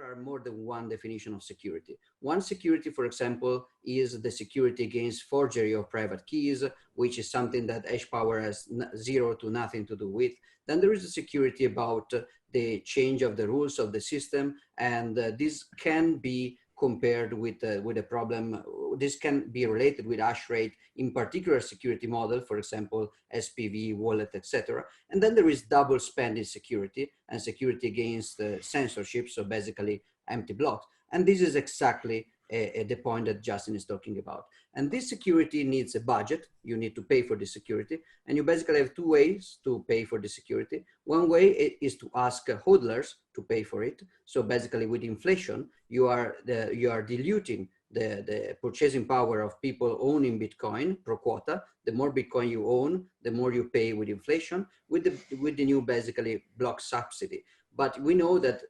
are more than one definition of security. One security, for example, is the security against forgery of private keys, which is something that hash power has zero to nothing to do with. Then there is a security about the change of the rules of the system, and this can be compared with a problem. This can be related with hash rate in particular security model, for example, SPV, wallet, etc. And then there is double spending security and security against censorship, so basically empty blocks. And this is exactly the point that Justin is talking about. And this security needs a budget. You need to pay for the security. And you basically have two ways to pay for the security. One way is to ask hodlers to pay for it. So basically with inflation, you are diluting the purchasing power of people owning Bitcoin pro quota. The more Bitcoin you own, the more you pay with inflation with the new basically block subsidy. But we know that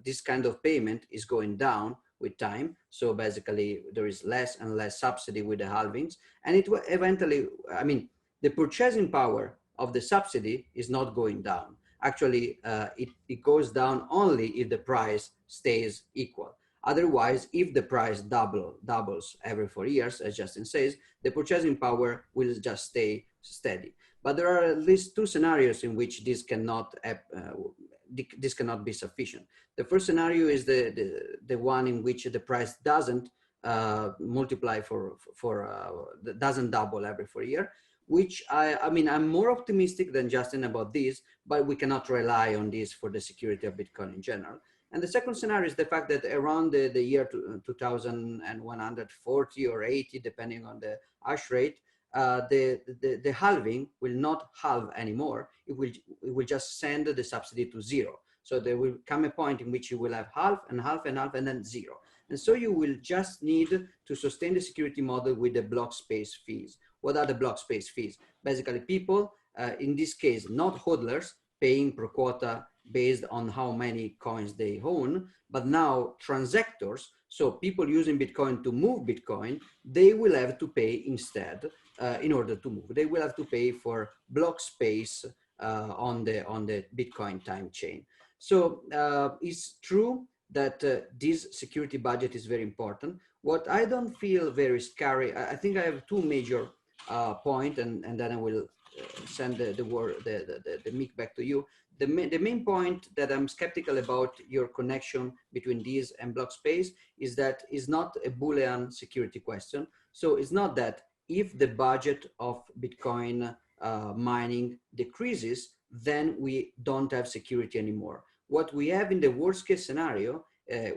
this kind of payment is going down with time. So basically there is less and less subsidy with the halvings. And it will eventually, I mean, the purchasing power of the subsidy is not going down. Actually, it goes down only if the price stays equal. Otherwise, if the price doubles every 4 years, as Justin says, the purchasing power will just stay steady. But there are at least two scenarios in which this cannot be sufficient. The first scenario is the one in which the price doesn't multiply doesn't double every 4 years, which I mean, I'm more optimistic than Justin about this, but we cannot rely on this for the security of Bitcoin in general. And the second scenario is the fact that around the year 2140 or 80, depending on the hash rate, the halving will not halve anymore. It will just send the subsidy to zero. So there will come a point in which you will have half and half and half and then zero. And so you will just need to sustain the security model with the block space fees. What are the block space fees? Basically people, in this case, not hodlers, paying per quota based on how many coins they own, but now transactors, so people using Bitcoin to move Bitcoin, they will have to pay instead in order to move. They will have to pay for block space on the Bitcoin time chain. So it's true that this security budget is very important. What I don't feel very scary, I think I have two major points, and then I will send the mic back to you. The main point that I'm skeptical about your connection between these and block space is that it's not a Boolean security question. So it's not that if the budget of Bitcoin mining decreases, then we don't have security anymore. What we have in the worst case scenario,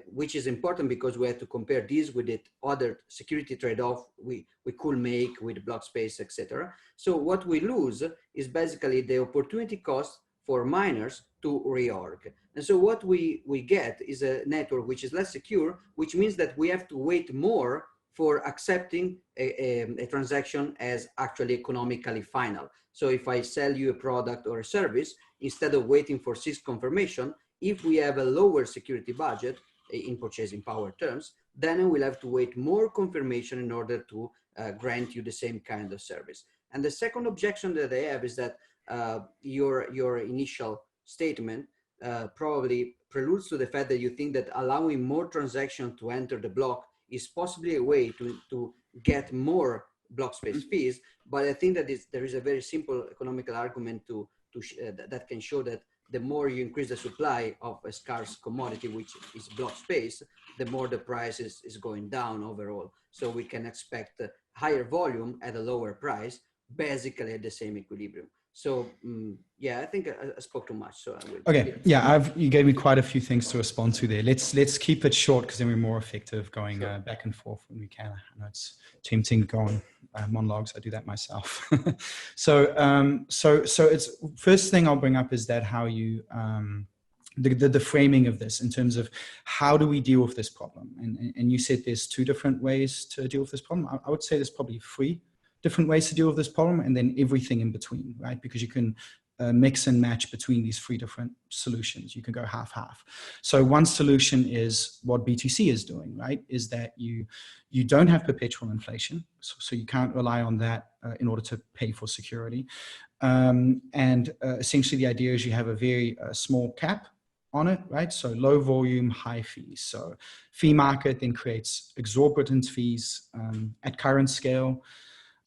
which is important because we have to compare this with the other security trade-off we could make with block space, etc. So what we lose is basically the opportunity cost for miners to reorg. And so what we get is a network which is less secure, which means that we have to wait more for accepting a transaction as actually economically final. So if I sell you a product or a service, instead of waiting for SIS confirmation, if we have a lower security budget in purchasing power terms, then we'll have to wait more confirmation in order to grant you the same kind of service. And the second objection that I have is that your initial statement probably preludes to the fact that you think that allowing more transactions to enter the block is possibly a way to get more block space fees. But I think that there is a very simple economical argument that can show that the more you increase the supply of a scarce commodity, which is block space, the more the price is going down overall. So we can expect higher volume at a lower price, basically at the same equilibrium. So yeah, I think I spoke too much. So I will. Okay, yeah, you gave me quite a few things to respond to there. Let's keep it short because then we're more effective going back and forth when we can. I know it's tempting to go on monologues. I do that myself. So it's first thing I'll bring up is that how you the framing of this in terms of how do we deal with this problem? And you said there's two different ways to deal with this problem. I would say there's probably three different ways to deal with this problem, and then everything in between, right? Because you can mix and match between these three different solutions. You can go half-half. So one solution is what BTC is doing, right? Is that you don't have perpetual inflation, so you can't rely on that in order to pay for security. Essentially the idea is you have a very small cap on it, right? So low volume, high fees. So fee market then creates exorbitant fees at current scale.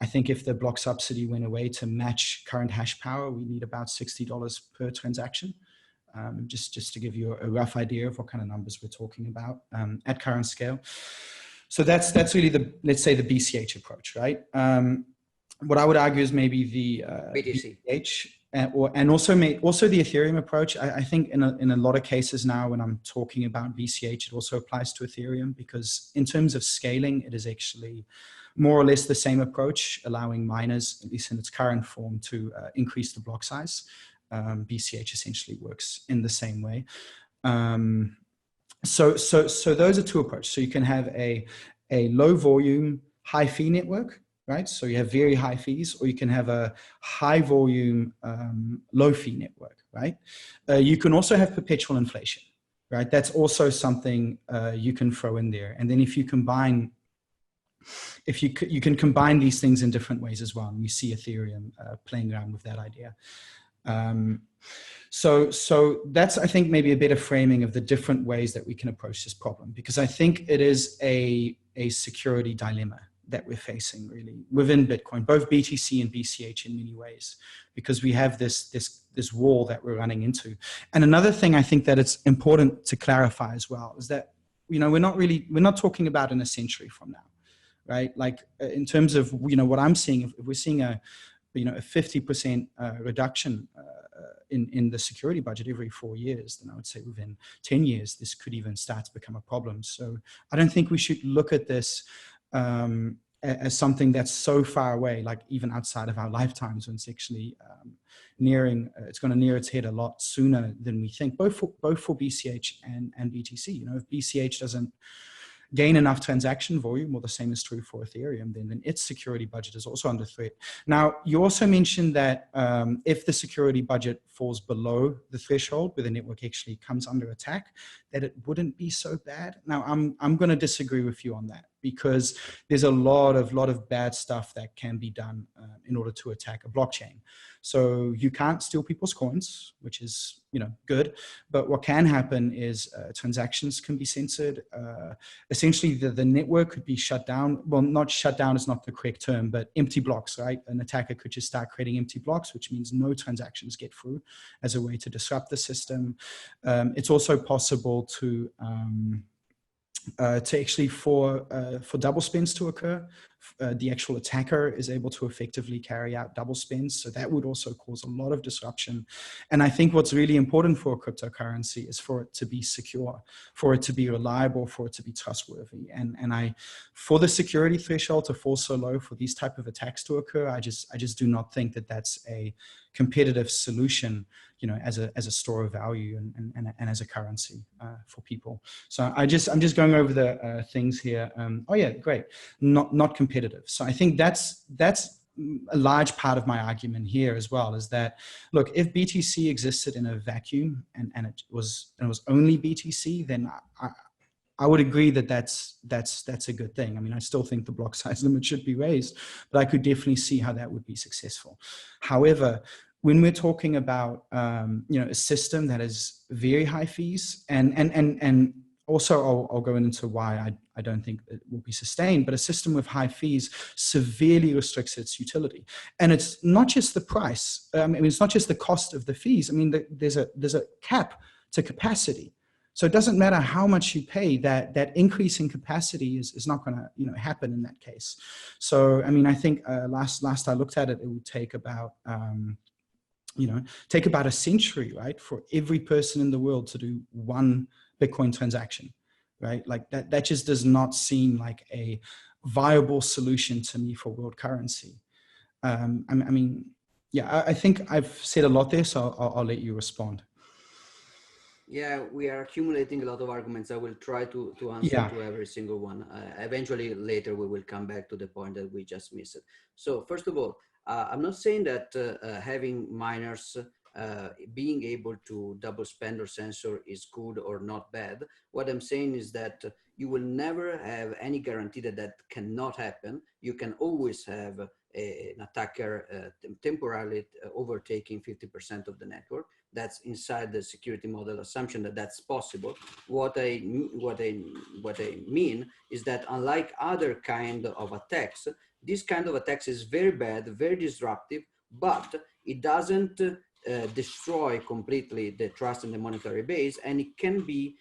I think if the block subsidy went away to match current hash power, we need about $60 per transaction. Just to give you a rough idea of what kind of numbers we're talking about at current scale. So that's really let's say the BCH approach, right? What I would argue is maybe the BCH and also the Ethereum approach. I think in a lot of cases now when I'm talking about BCH, it also applies to Ethereum, because in terms of scaling, it is actually more or less the same approach, allowing miners, at least in its current form, to increase the block size. BCH essentially works in the same way. So those are two approaches. So you can have a low volume, high fee network, right? So you have very high fees, or you can have a high volume, low fee network, right? You can also have perpetual inflation, right? That's also something you can throw in there. And then if you combine, you can combine these things in different ways as well. And we see Ethereum playing around with that idea. So that's, I think, maybe a better framing of the different ways that we can approach this problem, because I think it is a security dilemma that we're facing really within Bitcoin, both BTC and BCH in many ways, because we have this wall that we're running into. And another thing I think that it's important to clarify as well is that, we're not talking about in a century from now, right? Like in terms of, what I'm seeing, if we're seeing a 50% reduction in the security budget every 4 years, then I would say within 10 years, this could even start to become a problem. So I don't think we should look at this as something that's so far away, like even outside of our lifetimes, when it's actually it's going to near its head a lot sooner than we think, both for BCH and BTC. If BCH doesn't gain enough transaction volume, or the same is true for Ethereum, then its security budget is also under threat. Now, you also mentioned that if the security budget falls below the threshold where the network actually comes under attack, that it wouldn't be so bad. Now, I'm going to disagree with you on that, because there's a lot of bad stuff that can be done in order to attack a blockchain. So you can't steal people's coins, which is good, but what can happen is transactions can be censored. Essentially, the network could be shut down. Well, not shut down is not the correct term, but empty blocks, right? An attacker could just start creating empty blocks, which means no transactions get through, as a way to disrupt the system. It's also possible to actually for double spends to occur. The actual attacker is able to effectively carry out double spends. So that would also cause a lot of disruption. And I think what's really important for a cryptocurrency is for it to be secure, for it to be reliable, for it to be trustworthy. And for the security threshold to fall so low for these type of attacks to occur, I just do not think that that's a competitive solution, as a store of value and as a currency for people. So I'm just going over the things here. Oh yeah, great. Not competitive. So I think that's a large part of my argument here as well, is that, look, if BTC existed in a vacuum and it was only BTC, then I would agree that that's a good thing. I mean, I still think the block size limit should be raised, but I could definitely see how that would be successful. However, when we're talking about a system that is very high fees, and also I'll go into why I don't think it will be sustained, but a system with high fees severely restricts its utility. And it's not just the price. I mean, it's not just the cost of the fees. I mean, there's a cap to capacity. So it doesn't matter how much you pay, that increase in capacity is not going to happen in that case. So I mean, I think last I looked at it, it would take about a century, right, for every person in the world to do one Bitcoin transaction, right? Like that just does not seem like a viable solution to me for world currency. I think I've said a lot there, so I'll let you respond. Yeah, we are accumulating a lot of arguments. I will try to answer to every single one. Eventually, later, we will come back to the point that we just missed. So first of all, I'm not saying that having miners being able to double spend or censor is good or not bad. What I'm saying is that you will never have any guarantee that that cannot happen. You can always have an attacker temporarily overtaking 50% of the network. that's inside the security model assumption that that's possible. What I mean is that unlike other kind of attacks, this kind of attacks is very bad, very disruptive, but it doesn't destroy completely the trust in the monetary base, and it can be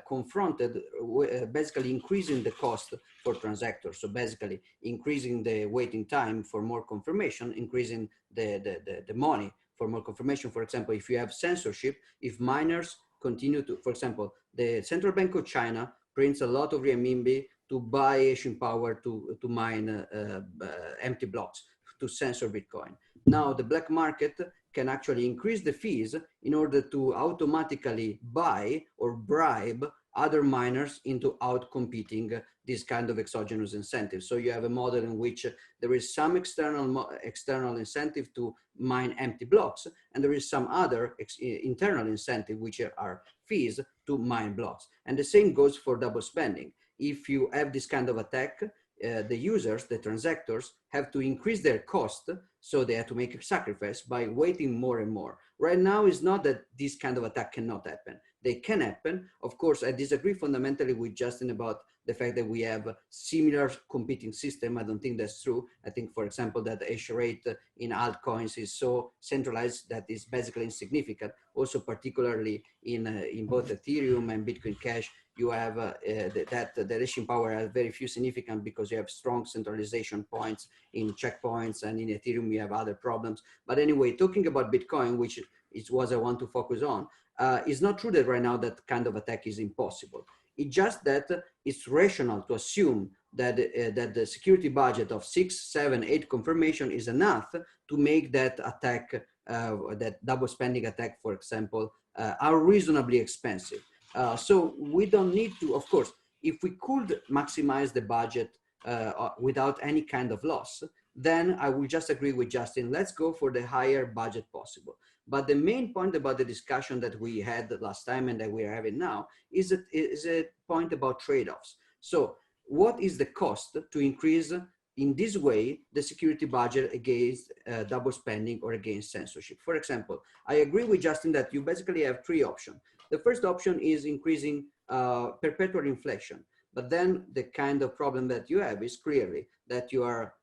confronted with basically increasing the cost for transactors. So basically increasing the waiting time for more confirmation, increasing the money for more confirmation. For example, if you have censorship, if miners continue to, for example, the Central Bank of China prints a lot of renminbi to buy Asian power to mine empty blocks to censor Bitcoin. Now the black market can actually increase the fees in order to automatically buy or bribe other miners into outcompeting this kind of exogenous incentive. So you have a model in which there is some external incentive to mine empty blocks, and there is some other internal incentive, which are fees to mine blocks. And the same goes for double spending. If you have this kind of attack, the users, the transactors, have to increase their cost, so they have to make a sacrifice by waiting more and more. Right now, it's not that this kind of attack cannot happen. They can happen. Of course, I disagree fundamentally with Justin about the fact that we have a similar competing system. I don't think that's true. I think, for example, that the hash rate in altcoins is so centralized that it's basically insignificant. Also, particularly in both Ethereum and Bitcoin Cash, you have the hashing power has very few significant because you have strong centralization points in checkpoints, and in Ethereum you have other problems. But anyway, talking about Bitcoin, which is what I want to focus on, it's not true that right now that kind of attack is impossible. It's just that it's rational to assume that that the security budget of 6, 7, 8 confirmation is enough to make that attack, that double spending attack, for example, are reasonably expensive. So we don't need to, of course, if we could maximize the budget without any kind of loss, then I will just agree with Justin, let's go for the higher budget possible. But the main point about the discussion that we had last time and that we are having now is a point about trade-offs. So what is the cost to increase in this way the security budget against double spending or against censorship? For example, I agree with Justin that you basically have 3 options. The first option is increasing perpetual inflation. But then the kind of problem that you have is clearly that you are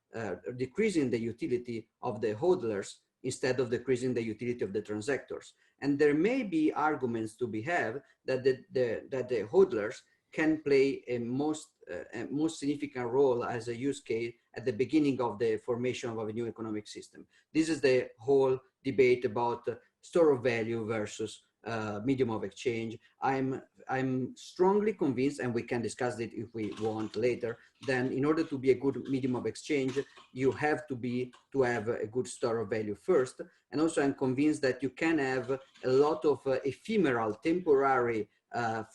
decreasing the utility of the hodlers instead of decreasing the utility of the transactors. And there may be arguments to be had that the hodlers can play a most significant role as a use case at the beginning of the formation of a new economic system. This is the whole debate about store of value versus medium of exchange. I'm strongly convinced, and we can discuss it if we want later, then in order to be a good medium of exchange, you have to have a good store of value first. And also I'm convinced that you can have a lot of ephemeral, temporary,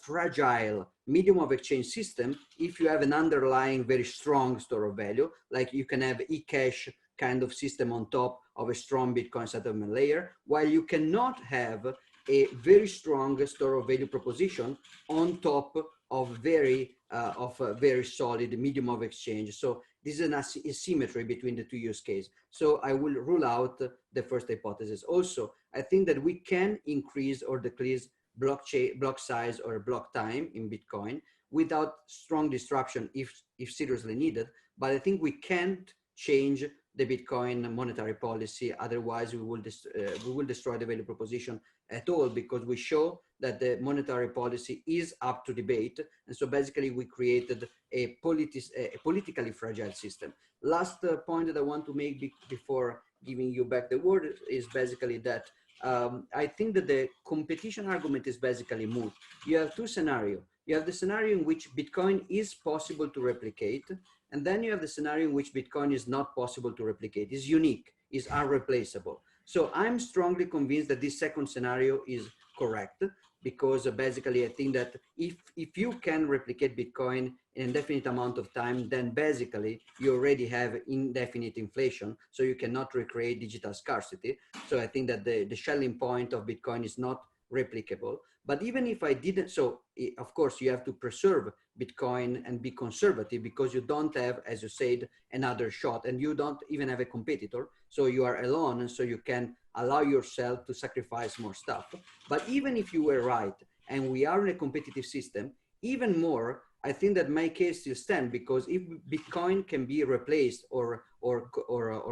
fragile medium of exchange system if you have an underlying very strong store of value, like you can have eCash kind of system on top of a strong Bitcoin settlement layer, while you cannot have a very strong store of value proposition on top of a very solid medium of exchange. So this is an asymmetry between the 2 use cases. So I will rule out the first hypothesis. Also, I think that we can increase or decrease block size or block time in Bitcoin without strong disruption if seriously needed. But I think we can't change the Bitcoin monetary policy. Otherwise, we will destroy the value proposition at all, because we show that the monetary policy is up to debate. And so basically we created a politically fragile system. Last point that I want to make before giving you back the word is basically that I think that the competition argument is basically moot. You have 2 scenarios. You have the scenario in which Bitcoin is possible to replicate, and then you have the scenario in which Bitcoin is not possible to replicate, is unique, is irreplaceable. So I'm strongly convinced that this second scenario is correct, because basically I think that if you can replicate Bitcoin in an indefinite amount of time, then basically you already have indefinite inflation, so you cannot recreate digital scarcity. So I think that the Schelling point of Bitcoin is not replicable. But even if I didn't, so of course you have to preserve Bitcoin and be conservative, because you don't have, as you said, another shot, and you don't even have a competitor. So you are alone, and so you can allow yourself to sacrifice more stuff. But even if you were right, and we are in a competitive system, even more, I think that my case still stands, because if Bitcoin can be replaced or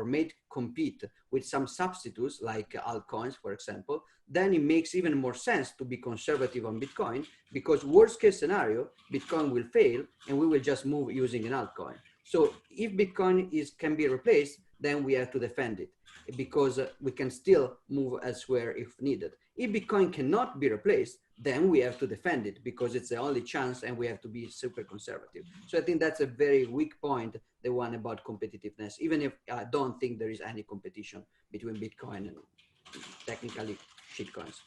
made compete with some substitutes like altcoins, for example, then it makes even more sense to be conservative on Bitcoin, because worst case scenario, Bitcoin will fail and we will just move using an altcoin. So if Bitcoin can be replaced, then we have to defend it, because we can still move elsewhere if needed. If Bitcoin cannot be replaced, then we have to defend it, because it's the only chance and we have to be super conservative. So I think that's a very weak point, the one about competitiveness, even if I don't think there is any competition between Bitcoin and technically shitcoins.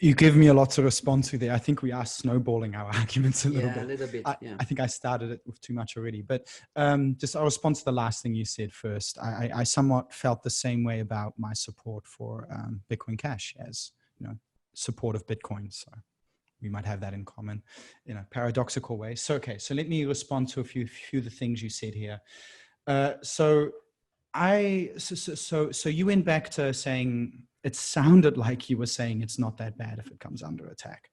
You give me a lot to respond to there. I think we are snowballing our arguments a little bit. Yeah, a little bit. I think I started it with too much already, but just I'll respond to the last thing you said first. I somewhat felt the same way about my support for Bitcoin Cash as, support of Bitcoin. So we might have that in common in a paradoxical way. So, okay, so let me respond to a few of the things you said here. So you went back to saying, it sounded like you were saying it's not that bad if it comes under attack.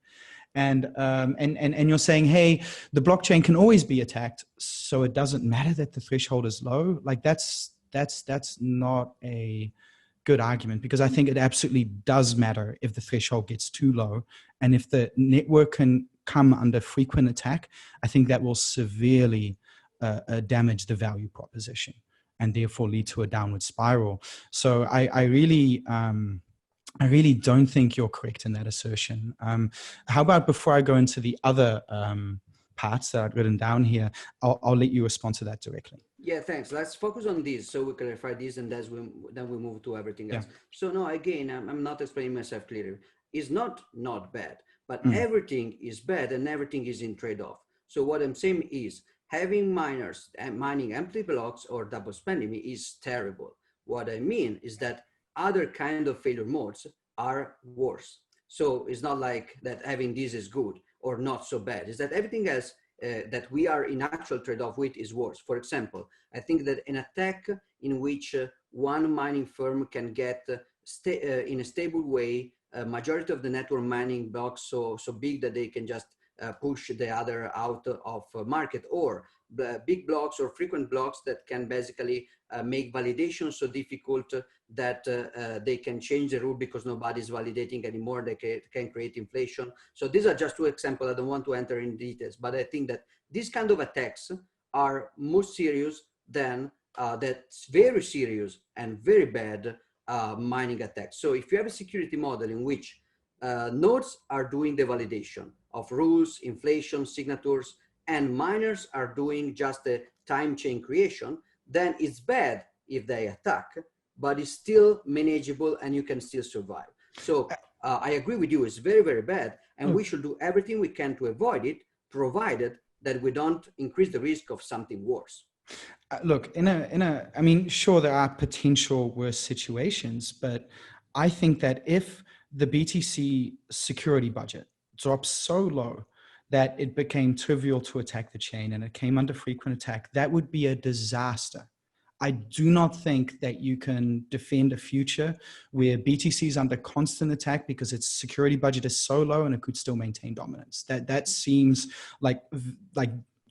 And you're saying, hey, the blockchain can always be attacked, so it doesn't matter that the threshold is low. Like that's not a good argument, because I think it absolutely does matter if the threshold gets too low. And if the network can come under frequent attack, I think that will severely damage the value proposition and therefore lead to a downward spiral. So I really don't think you're correct in that assertion. How about before I go into the other parts that I've written down here, I'll let you respond to that directly. Yeah, thanks. Let's focus on this so we clarify this, and then we move to everything else. Yeah. So no, again, I'm not explaining myself clearly. It's not bad, but everything is bad and everything is in trade-off. So what I'm saying is having miners and mining empty blocks or double spending is terrible. What I mean is that other kind of failure modes are worse. So it's not like that having this is good or not so bad. It's that everything else that we are in actual trade-off with is worse. For example, I think that an attack in which one mining firm can get in a stable way a majority of the network mining blocks so big that they can just push the other out of market, or big blocks or frequent blocks that can basically make validation so difficult that they can change the rule because nobody's validating anymore. They can create inflation. So these are just two examples. I don't want to enter in details, but I think that these kind of attacks are more serious than that's very serious and very bad mining attacks. So if you have a security model in which nodes are doing the validation of rules, inflation, signatures, and miners are doing just the time chain creation, then it's bad if they attack, but it's still manageable and you can still survive. So I agree with you, it's very, very bad, and we should do everything we can to avoid it, provided that we don't increase the risk of something worse. Look, I mean, sure, there are potential worse situations, but I think that if the BTC security budget drops so low that it became trivial to attack the chain and it came under frequent attack, that would be a disaster. I do not think that you can defend a future where BTC is under constant attack because its security budget is so low and it could still maintain dominance. That seems like,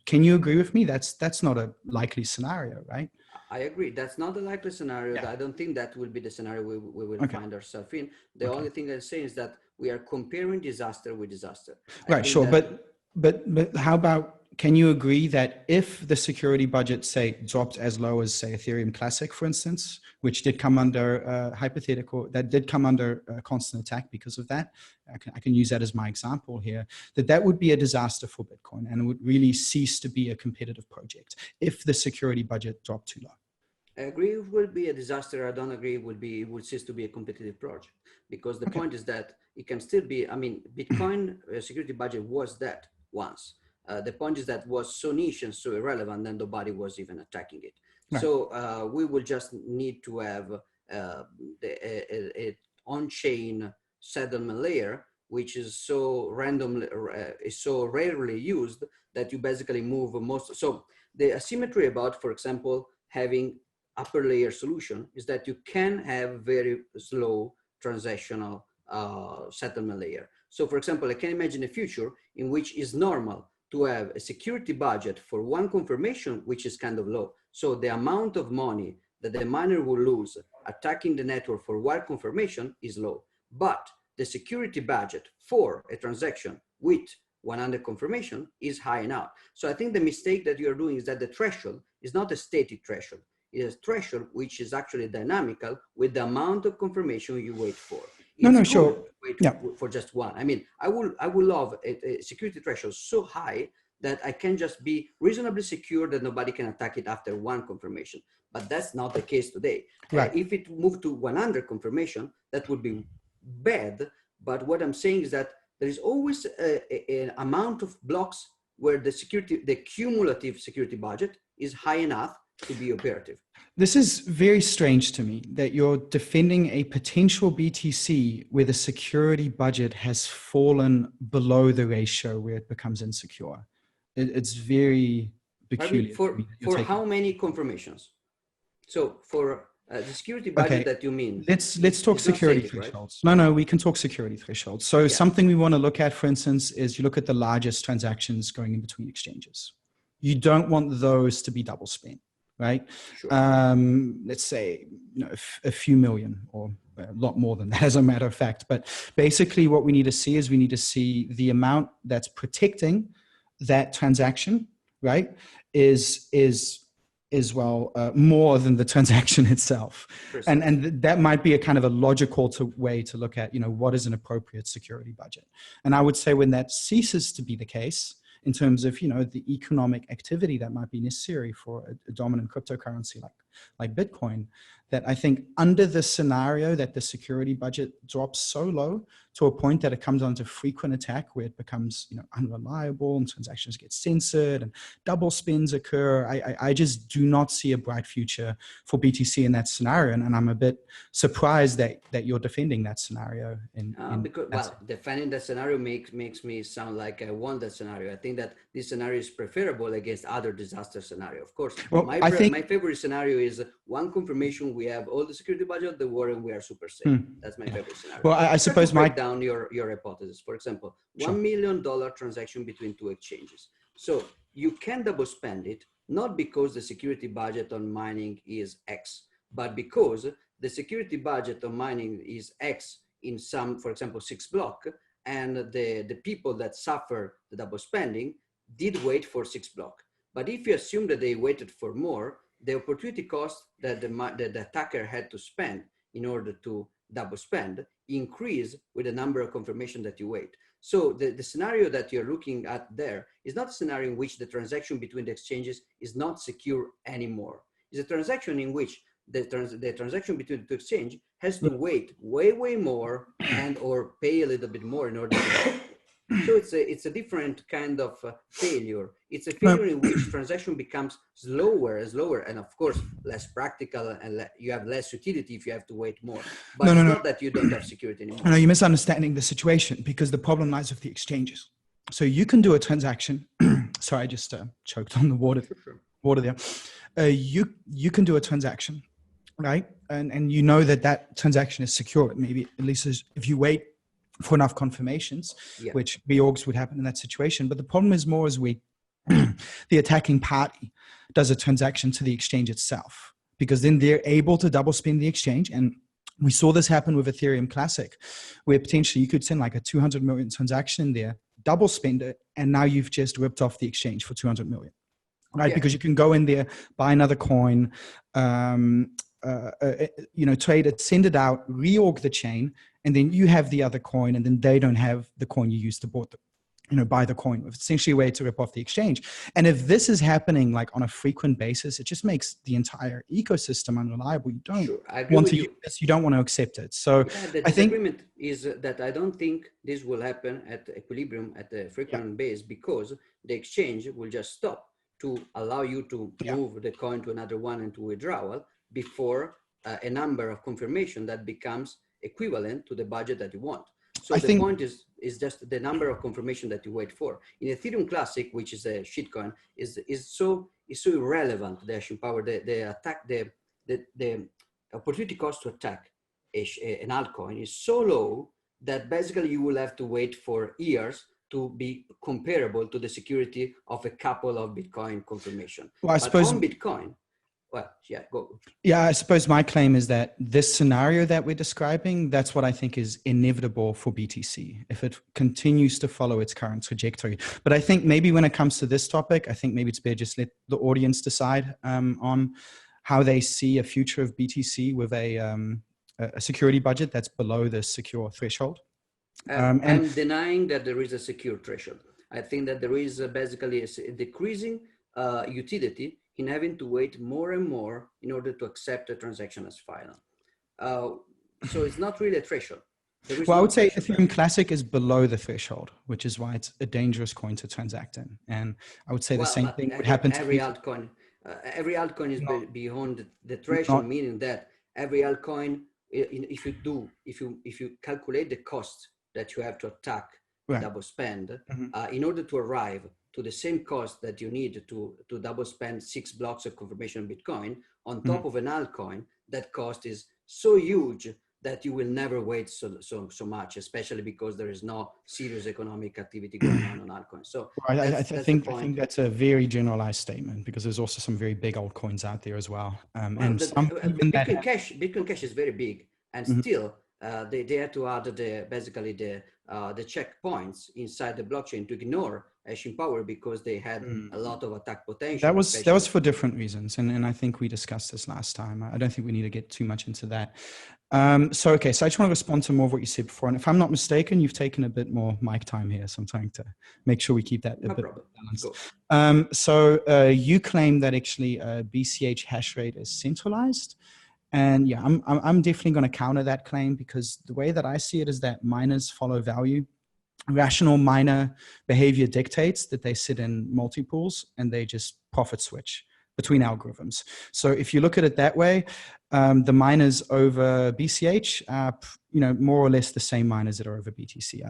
can you agree with me? That's not a likely scenario, right? I agree. That's not a likely scenario. Yeah. I don't think that will be the scenario we will find ourselves in. The only thing I'm saying is that we are comparing disaster with disaster. Right, sure. But how about, can you agree that if the security budget, say, dropped as low as, say, Ethereum Classic, for instance, which did come under hypothetical, that did come under constant attack because of that, I can use that as my example here, that would be a disaster for Bitcoin and it would really cease to be a competitive project if the security budget dropped too low. I agree it will be a disaster. I don't agree it would cease to be a competitive project, because the point is that it can still be, I mean, Bitcoin security budget was that once. The point is that was so niche and so irrelevant that nobody was even attacking it. Right. So we will just need to have the on-chain settlement layer, which is so randomly, is so rarely used that you basically move most. So the asymmetry about, for example, having upper layer solution is that you can have very slow transactional settlement layer. So for example, I can imagine a future in which it's normal to have a security budget for one confirmation, which is kind of low. So the amount of money that the miner will lose attacking the network for one confirmation is low. But the security budget for a transaction with 100 confirmation is high enough. So I think the mistake that you're doing is that the threshold is not a static threshold. It is a threshold which is actually dynamical with the amount of confirmation you wait for. It's sure. Wait for just one. I mean, I would love a security threshold so high that I can just be reasonably secure that nobody can attack it after one confirmation. But that's not the case today. Right. If it moved to 100 confirmation, that would be bad. But what I'm saying is that there is always an amount of blocks where the cumulative security budget is high enough to be operative. This is very strange to me that you're defending a potential BTC where the security budget has fallen below the ratio where it becomes insecure. It's very peculiar. I mean, for how many confirmations? So for the security budget that you mean. Let's talk security thresholds. Right? No, we can talk security thresholds. So something we want to look at, for instance, is you look at the largest transactions going in between exchanges. You don't want those to be double spent. Right? Sure. Let's say a few million or a lot more than that as a matter of fact. But basically what we need to see is we need to see the amount that's protecting that transaction, right, is more than the transaction itself. And that might be a kind of a logical way to look at, what is an appropriate security budget. And I would say when that ceases to be the case, in terms of, the economic activity that might be necessary for a dominant cryptocurrency like Bitcoin, that I think under the scenario that the security budget drops so low to a point that it comes onto frequent attack where it becomes, unreliable and transactions get censored and double spends occur, I just do not see a bright future for BTC in that scenario. And I'm a bit surprised that you're defending that scenario. Defending that scenario makes me sound like I want that scenario. I think that this scenario is preferable against other disaster scenario. Of course, my favorite scenario is one confirmation, we have all the security budget of the war and we are super safe. That's my favorite scenario. Well, I suppose break down your hypothesis. For example, $1 million transaction between two exchanges. So you can double spend it, not because the security budget on mining is X, but because the security budget on mining is X in some, for example, 6 block, and the people that suffer the double spending did wait for 6 block. But if you assume that they waited for more, the opportunity cost that the attacker had to spend in order to double spend increase with the number of confirmation that you wait. So the scenario that you're looking at there is not a scenario in which the transaction between the exchanges is not secure anymore. It's a transaction in which the transaction between the two exchanges has to wait way more and or pay a little bit more in order to so it's a different kind of failure. It's a failure in which transaction becomes slower and of course less practical, and you have less utility if you have to wait more. But it's not that you don't have security anymore. No, you're misunderstanding the situation, because the problem lies with the exchanges. So you can do a transaction. Sorry, I just choked on the water there. You can do a transaction, right? And you know that transaction is secure. Maybe at least if you wait for enough confirmations, which reorgs would happen in that situation. But the problem is more as the attacking party does a transaction to the exchange itself, because then they're able to double spend the exchange. And we saw this happen with Ethereum Classic, where potentially you could send like a 200 million transaction there, double spend it, and now you've just ripped off the exchange for 200 million, right? Because you can go in there, buy another coin, trade it, send it out, reorg the chain, and then you have the other coin, and then they don't have the coin you used to buy the coin with. Essentially a way to rip off the exchange. And if this is happening like on a frequent basis, it just makes the entire ecosystem unreliable. You don't want to use this, you don't want to accept it. So the disagreement is that I don't think this will happen at equilibrium at the frequent base, because the exchange will just stop to allow you to move the coin to another one and to withdrawal before a number of confirmation that becomes equivalent to the budget that you want. So the point is just the number of confirmation that you wait for. In Ethereum Classic, which is a shitcoin, is so irrelevant. The hashing power, the opportunity cost to attack an altcoin is so low that basically you will have to wait for years to be comparable to the security of a couple of Bitcoin confirmation. Well, I suppose on Bitcoin, well, yeah, go. Yeah, I suppose my claim is that this scenario that we're describing, that's what I think is inevitable for BTC if it continues to follow its current trajectory. But I think maybe when it comes to this topic, I think maybe it's better just let the audience decide on how they see a future of BTC with a security budget that's below the secure threshold. I'm denying that there is a secure threshold. I think that there is basically a decreasing utility in having to wait more and more in order to accept a transaction as final. So it's not really a threshold. Well, I would say Ethereum Classic is below the threshold, which is why it's a dangerous coin to transact in. And I would say the same thing would happen to every altcoin. Every altcoin is beyond the threshold, meaning that every altcoin, if you calculate the cost that you have to attack double spend, in order to arrive to the same cost that you need to double spend 6 blocks of confirmation Bitcoin on top of an altcoin, that cost is so huge that you will never wait so much, especially because there is no serious economic activity going on altcoins. So I think that's a very generalized statement, because there's also some very big altcoins out there as well. Bitcoin Cash is very big, and still they had to add the checkpoints inside the blockchain to ignore hashing power because they had a lot of attack potential. That was for different reasons, and I think we discussed this last time. I don't think we need to get too much into that. So I just want to respond to more of what you said before, and if I'm not mistaken, you've taken a bit more mic time here, so I'm trying to make sure we keep that a bit balanced. So you claim that actually BCH hash rate is centralized. And yeah, I'm definitely going to counter that claim, because the way that I see it is that miners follow value. Rational miner behavior dictates that they sit in multi-pools and they just profit switch between algorithms. So if you look at it that way, the miners over BCH are, more or less the same miners that are over BTC.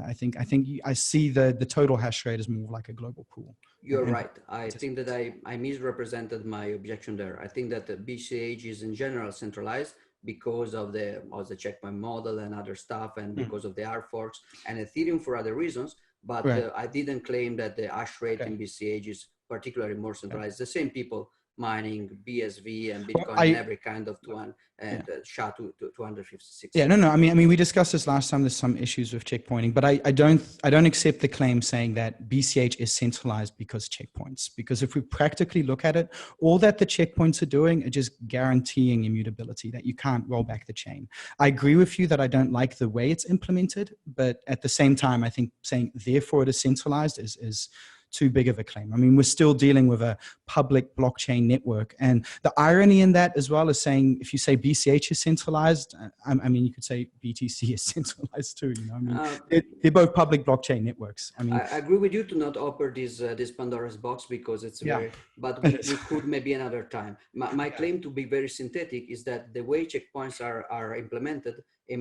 I see the total hash rate as more like a global pool. You're right. I think that I misrepresented my objection there. I think that the BCH is in general centralized because of the checkpoint model and other stuff, and because of the R forks, and Ethereum for other reasons. But I didn't claim that the hash rate in BCH is particularly more centralized. The same people mining BSV and Bitcoin and every kind of SHA-256. Yeah, no. I mean, we discussed this last time. There's some issues with checkpointing, but I don't accept the claim saying that BCH is centralized because checkpoints. Because if we practically look at it, all that the checkpoints are doing are just guaranteeing immutability, that you can't roll back the chain. I agree with you that I don't like the way it's implemented, but at the same time, I think saying therefore it is centralized is too big of a claim. I mean, we're still dealing with a public blockchain network. And the irony in that as well is saying, if you say BCH is centralized, I mean, you could say BTC is centralized too, they're both public blockchain networks. I mean, I agree with you to not open this Pandora's box, because it's very, but we could maybe another time. My claim, to be very synthetic, is that the way checkpoints are implemented, a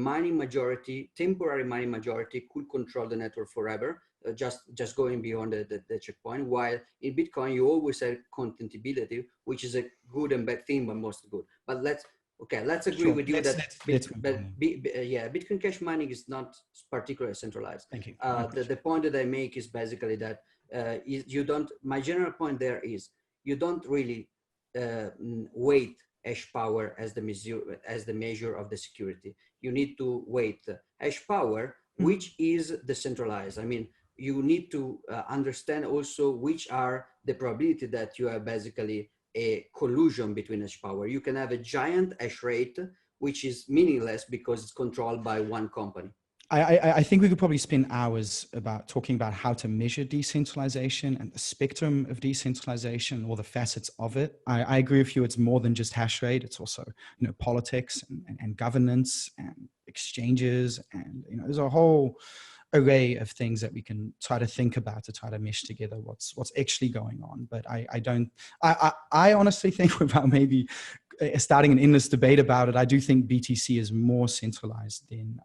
temporary mining majority could control the network forever, just going beyond the checkpoint, while in Bitcoin you always have contentability, which is a good and bad thing, but most good. But let's agree with you that Bitcoin Cash mining is not particularly centralized. Thank you. The point that I make is basically that my general point there is, you don't really weight hash power as the measure of the security. You need to weight hash power, which is decentralized. I mean, you need to understand also which are the probability that you have basically a collusion between hash power. You can have a giant hash rate, which is meaningless because it's controlled by one company. I think we could probably spend hours talking about how to measure decentralization and the spectrum of decentralization, all the facets of it. I agree with you. It's more than just hash rate. It's also, politics and governance and exchanges. And, there's a whole array of things that we can try to think about to try to mesh together what's actually going on. But I honestly think, without maybe starting an endless debate about it, I do think BTC is more centralized than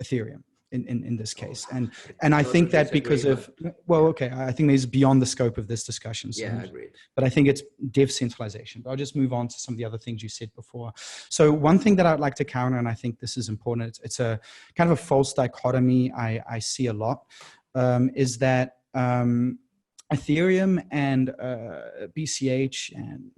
Ethereum. in this case. Oh, And I think totally that because disagree, of, well, yeah. okay, I think there's beyond the scope of this discussion. So, Yeah, agreed. but I think it's dev centralization. But I'll just move on to some of the other things you said before. So one thing that I'd like to counter, and I think this is important, it's a kind of a false dichotomy I see a lot, is that Ethereum and BCH and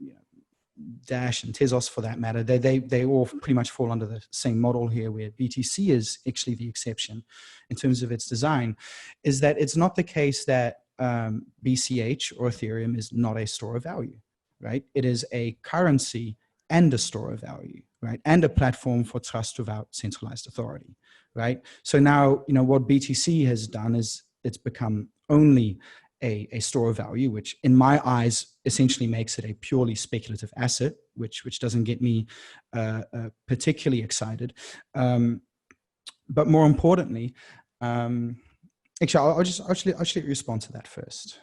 Dash and Tezos for that matter, they all pretty much fall under the same model here, where BTC is actually the exception in terms of its design, is that it's not the case that BCH or Ethereum is not a store of value, right? It is a currency and a store of value, right? And a platform for trust without centralized authority, right? So now, what BTC has done is it's become only a store of value, which in my eyes essentially makes it a purely speculative asset, which doesn't get me particularly excited. But more importantly, actually, I'll let you respond to that first.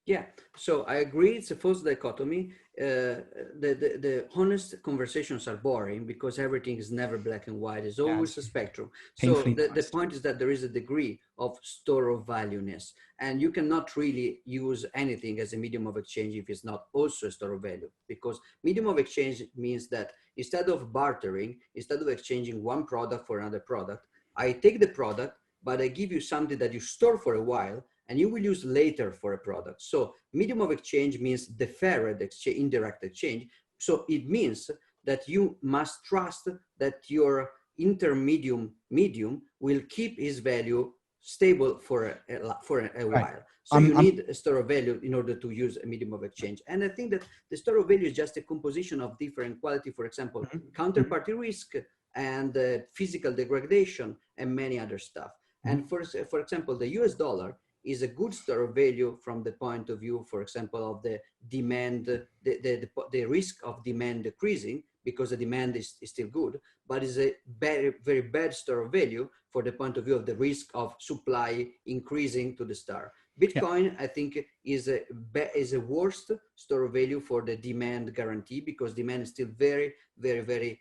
Yeah, so I agree. It's a false dichotomy. The honest conversations are boring because everything is never black and white. It's always a spectrum. So the point is that there is a degree of store of valueness, and you cannot really use anything as a medium of exchange if it's not also a store of value, because medium of exchange means that instead of bartering, instead of exchanging one product for another product, I take the product, but I give you something that you store for a while and you will use later for a product. So medium of exchange means deferred exchange, indirect exchange. So it means that you must trust that your intermedium medium will keep its value stable for a while. So you need a store of value in order to use a medium of exchange. And I think that the store of value is just a composition of different quality, for example, counterparty risk and physical degradation and many other stuff. And for example, the US dollar is a good store of value from the point of view, for example, of the demand, the risk of demand decreasing, because the demand is still good, but is a very, very bad store of value for the point of view of the risk of supply increasing to the star. Bitcoin, I think, is a worst store of value for the demand guarantee, because demand is still very, very, very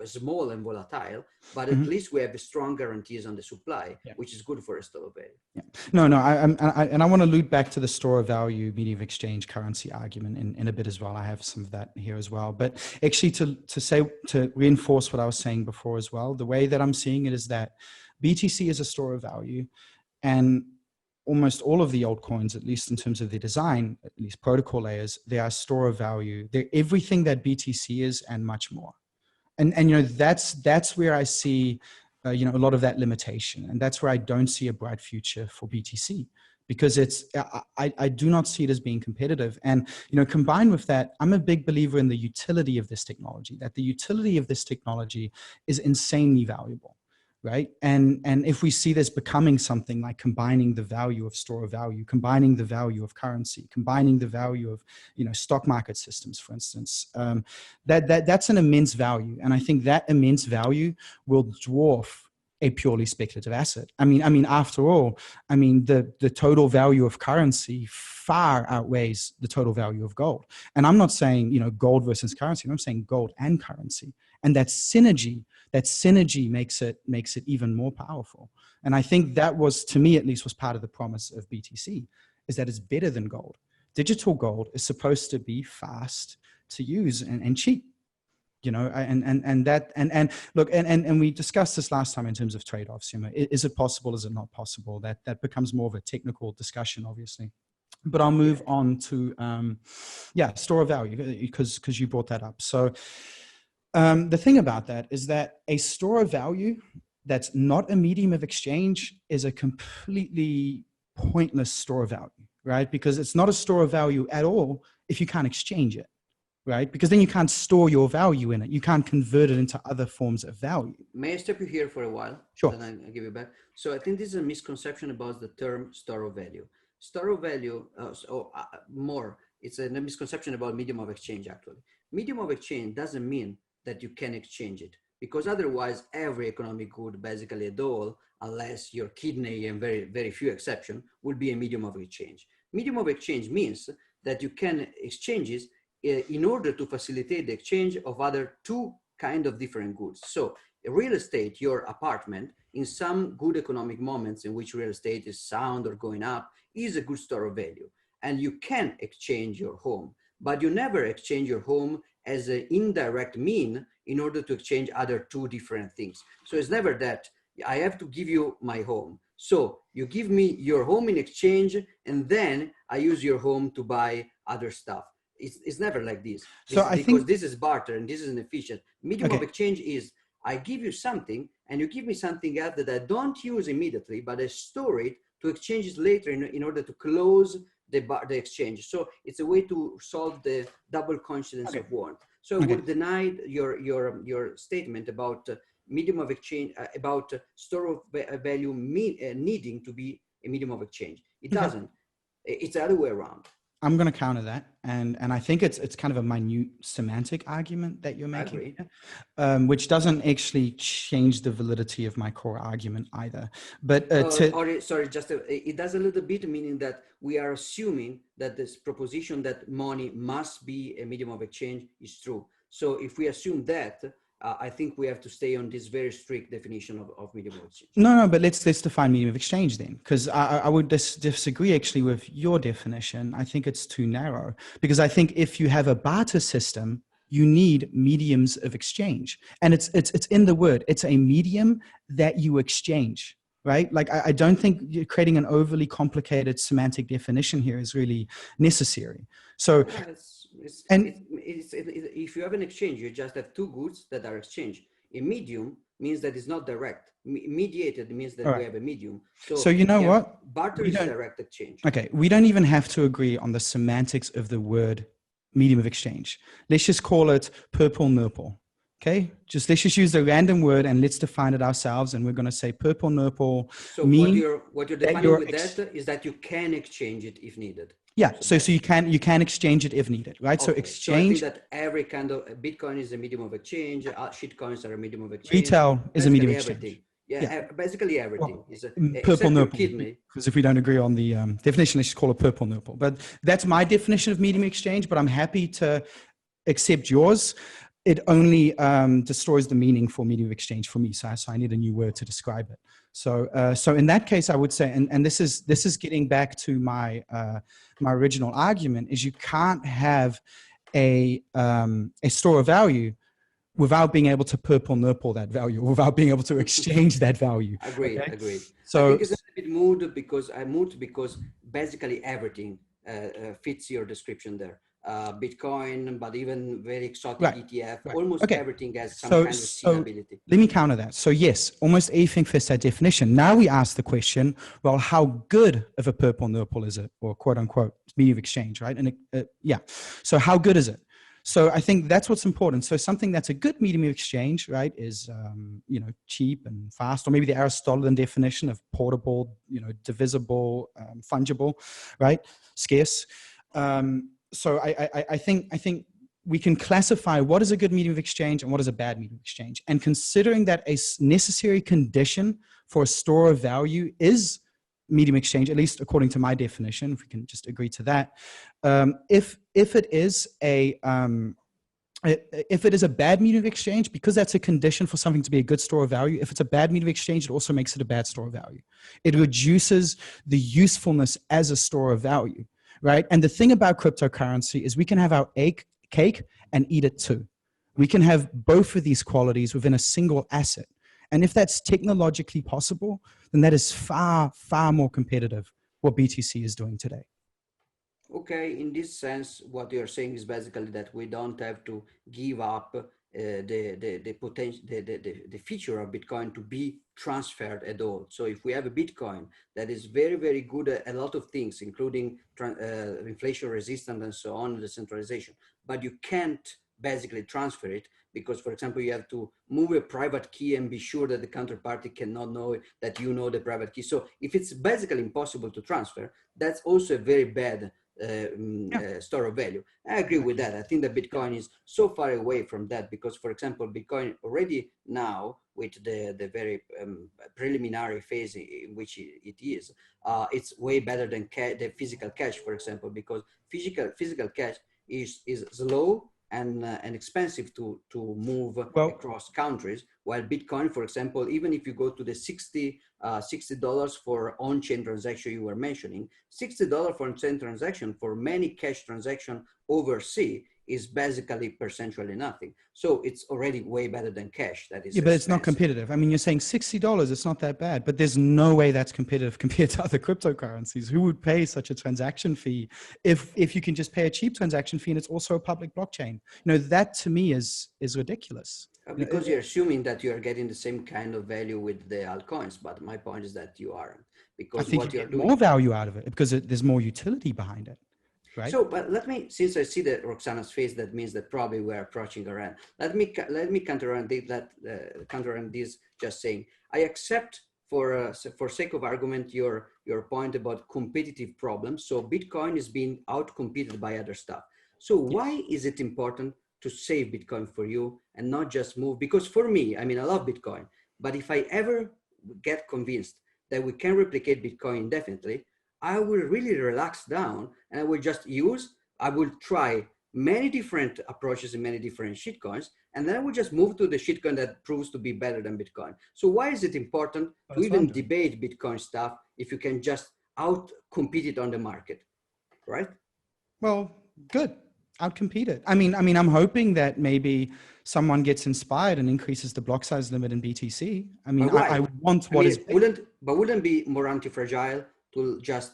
small and volatile, but at least we have strong guarantees on the supply, which is good for a store of value. No, I want to loop back to the store of value, medium of exchange, currency argument in a bit as well. I have some of that here as well. But actually, to reinforce what I was saying before as well, the way that I'm seeing it is that BTC is a store of value, and almost all of the altcoins, at least in terms of their design, at least protocol layers, they are store of value. They're everything that BTC is and much more. And that's where I see a lot of that limitation, and that's where I don't see a bright future for BTC, because I do not see it as being competitive. And combined with that, I'm a big believer in the utility of this technology. That the utility of this technology is insanely valuable, right? And if we see this becoming something like combining the value of store of value, combining the value of currency, combining the value of stock market systems, for instance, that's an immense value. And I think that immense value will dwarf a purely speculative asset. I mean, after all, the total value of currency far outweighs the total value of gold. And I'm not saying gold versus currency. I'm saying gold and currency, and that synergy makes it even more powerful. And I think that was, to me at least, was part of the promise of BTC, is that it's better than gold. Digital gold is supposed to be fast to use and cheap. And we discussed this last time in terms of trade-offs. Is it possible? Is it not possible? That becomes more of a technical discussion, obviously. But I'll move on to store of value, because you brought that up. So the thing about that is that a store of value that's not a medium of exchange is a completely pointless store of value, right? Because it's not a store of value at all if you can't exchange it. Right? Because then you can't store your value in it. You can't convert it into other forms of value. May I stop you here for a while? Sure. Then I'll give you back. So I think this is a misconception about the term store of value. Store of value, it's a misconception about medium of exchange, actually. Medium of exchange doesn't mean that you can exchange it, because otherwise every economic good, basically at all, unless your kidney and very, very few exceptions, will be a medium of exchange. Medium of exchange means that you can exchanges in order to facilitate the exchange of other two kind of different goods. So real estate, your apartment, in some good economic moments in which real estate is sound or going up, is a good store of value. And you can exchange your home, but you never exchange your home as an indirect mean in order to exchange other two different things. So it's never that I have to give you my home. So you give me your home in exchange, and then I use your home to buy other stuff. It's never like this. So I think This is barter and this is inefficient. Medium of exchange is I give you something and you give me something else that I don't use immediately, but I store it to exchange it later in order to close the exchange. So it's a way to solve the double consciousness of want. So I would deny your statement about medium of exchange, about store of value needing to be a medium of exchange. It doesn't. It's the other way around. I'm going to counter that, and I think it's kind of a minute semantic argument that you're making here, which doesn't actually change the validity of my core argument either. But sorry, just it does a little bit, meaning that we are assuming that this proposition that money must be a medium of exchange is true. So if we assume that, I think we have to stay on this very strict definition of medium of exchange. No, but let's define medium of exchange then, because I would disagree actually with your definition. I think it's too narrow, because I think if you have a barter system, you need mediums of exchange, and it's in the word. It's a medium that you exchange, right? Like I don't think creating an overly complicated semantic definition here is really necessary. So. If you have an exchange, you just have two goods that are exchanged. A medium means that it's not direct. Mediated means that we have a medium. So you know what? Barter is direct exchange. Okay, we don't even have to agree on the semantics of the word medium of exchange. Let's just call it purple nurple. Okay, let's just use a random word and let's define it ourselves. And we're going to say purple nurple. So what you're defining with that is that you can exchange it if needed. Yeah, so you can exchange it if needed, right? Okay. So exchange. So I think that every kind of Bitcoin is a medium of exchange. Shitcoins are a medium of exchange. Retail is a medium of exchange. Everything. Yeah, basically everything is purple nurple. Kidney. Because if we don't agree on the definition, let's just call it purple nurple. But that's my definition of medium exchange. But I'm happy to accept yours. It only destroys the meaning for medium of exchange for me. So I need a new word to describe it. So in that case, I would say, and this is getting back to my my original argument, is you can't have a store of value without being able to purple nurple that value, without being able to exchange that value. Agreed. So I think it's a bit mood because basically everything fits your description there. Bitcoin, but even very exotic ETF, almost everything has some kind of scalability. Let me counter that. So yes, almost everything fits that definition. Now we ask the question, well, how good of a purple nurple is it, or quote unquote medium of exchange, right? And so how good is it? So I think that's what's important. So something that's a good medium of exchange, right, is cheap and fast, or maybe the Aristotelian definition of portable, divisible, fungible, right, scarce. So I think we can classify what is a good medium of exchange and what is a bad medium of exchange. And considering that a necessary condition for a store of value is medium exchange, at least according to my definition, if we can just agree to that, if it is a bad medium of exchange, because that's a condition for something to be a good store of value, if it's a bad medium of exchange, it also makes it a bad store of value. It reduces the usefulness as a store of value. Right. And the thing about cryptocurrency is we can have our cake and eat it too. We can have both of these qualities within a single asset. And if that's technologically possible, then that is far, far more competitive what BTC is doing today. Okay, in this sense, what you're saying is basically that we don't have to give up the potential, the feature of Bitcoin to be transferred at all. So if we have a Bitcoin that is very, very good at a lot of things, including inflation resistant and so on, decentralization, but you can't basically transfer it because, for example, you have to move a private key and be sure that the counterparty cannot know that you know the private key. So if it's basically impossible to transfer, that's also a very bad store of value. I agree with that. I think that Bitcoin is so far away from that because, for example, Bitcoin already now with the very preliminary phase in which it is, it's way better than the physical cash, for example, because physical cash is slow and expensive to move Well, across countries. While Bitcoin, for example, even if you go to the $60 for on-chain transaction you were mentioning, $60 for on-chain transaction for many cash transaction overseas is basically percentually nothing. So it's already way better than cash. That is yeah, but it's not expensive. competitive. I mean, you're saying $60, it's not that bad, but there's no way that's competitive compared to other cryptocurrencies. Who would pay such a transaction fee if you can just pay a cheap transaction fee and it's also a public blockchain? You know, that to me is ridiculous. Because you're assuming that you are getting the same kind of value with the altcoins, but my point is that you aren't, I because think you what you're get doing. more value out of it because there's more utility behind it, right? So, but let me, since I see that Roxana's face, that means that probably we're approaching her end. Let me counter on this, just saying, I accept for sake of argument your point about competitive problems. So Bitcoin is being outcompeted by other stuff. So why is it important to save Bitcoin for you and not just move? Because for me, I mean, I love Bitcoin, but if I ever get convinced that we can replicate Bitcoin indefinitely, I will really relax down and I will try many different approaches in many different shitcoins, and then I will just move to the shitcoin that proves to be better than Bitcoin. So why is it important to even debate Bitcoin stuff if you can just out compete it on the market, right? Well, good. Outcompete it. I mean, I'm hoping that maybe someone gets inspired and increases the block size limit in BTC. I mean, I want what is big. Wouldn't be more anti-fragile to just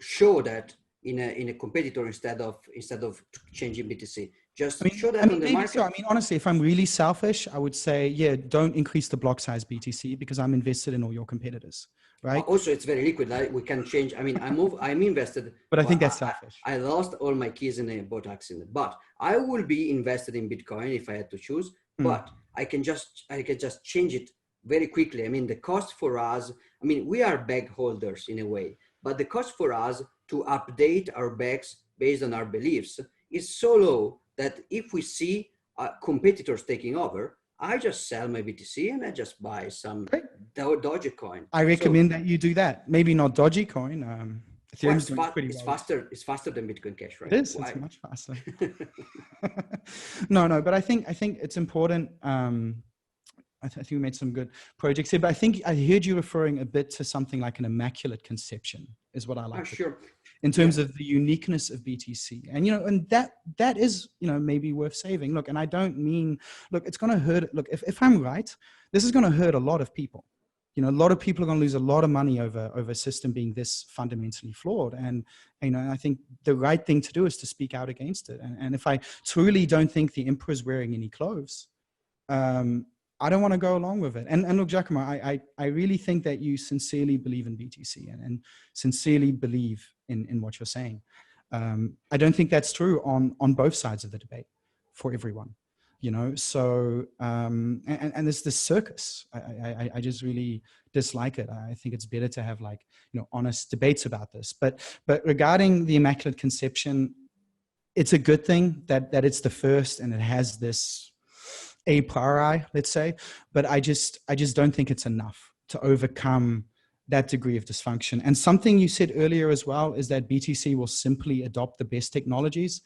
show that in a competitor instead of changing BTC? Just show that on the market. So. I mean, honestly, if I'm really selfish, I would say, yeah, don't increase the block size BTC because I'm invested in all your competitors, right? Also, it's very liquid. We can change. I mean, I'm invested. But I think that's selfish. I lost all my keys in a boat accident, but I will be invested in Bitcoin if I had to choose. But I can just change it very quickly. I mean, the cost for us, I mean, we are bag holders in a way, but the cost for us to update our bags based on our beliefs is so low that if we see competitors taking over, I just sell my BTC and I just buy some Dogecoin. I recommend that you do that. Maybe not Dogecoin. It's faster than Bitcoin Cash, right? It is. It's much faster. No, but I think it's important. I think we made some good projects here, but I think I heard you referring a bit to something like an immaculate conception is what I like. Sure. In terms of the uniqueness of BTC, and and that is maybe worth saving. Look, and I don't mean, look, it's going to hurt. Look, if I'm right, this is going to hurt a lot of people. A lot of people are going to lose a lot of money over a system being this fundamentally flawed. And I think the right thing to do is to speak out against it. And if I truly don't think the emperor's wearing any clothes, I don't want to go along with it. And look, Giacomo, I really think that you sincerely believe in BTC and sincerely believe in what you're saying. I don't think that's true on both sides of the debate for everyone, so, and there's this circus. I just really dislike it. I think it's better to have honest debates about this. But regarding the Immaculate Conception, it's a good thing that it's the first and it has this a priori, let's say, but I just don't think it's enough to overcome that degree of dysfunction. And something you said earlier as well is that BTC will simply adopt the best technologies.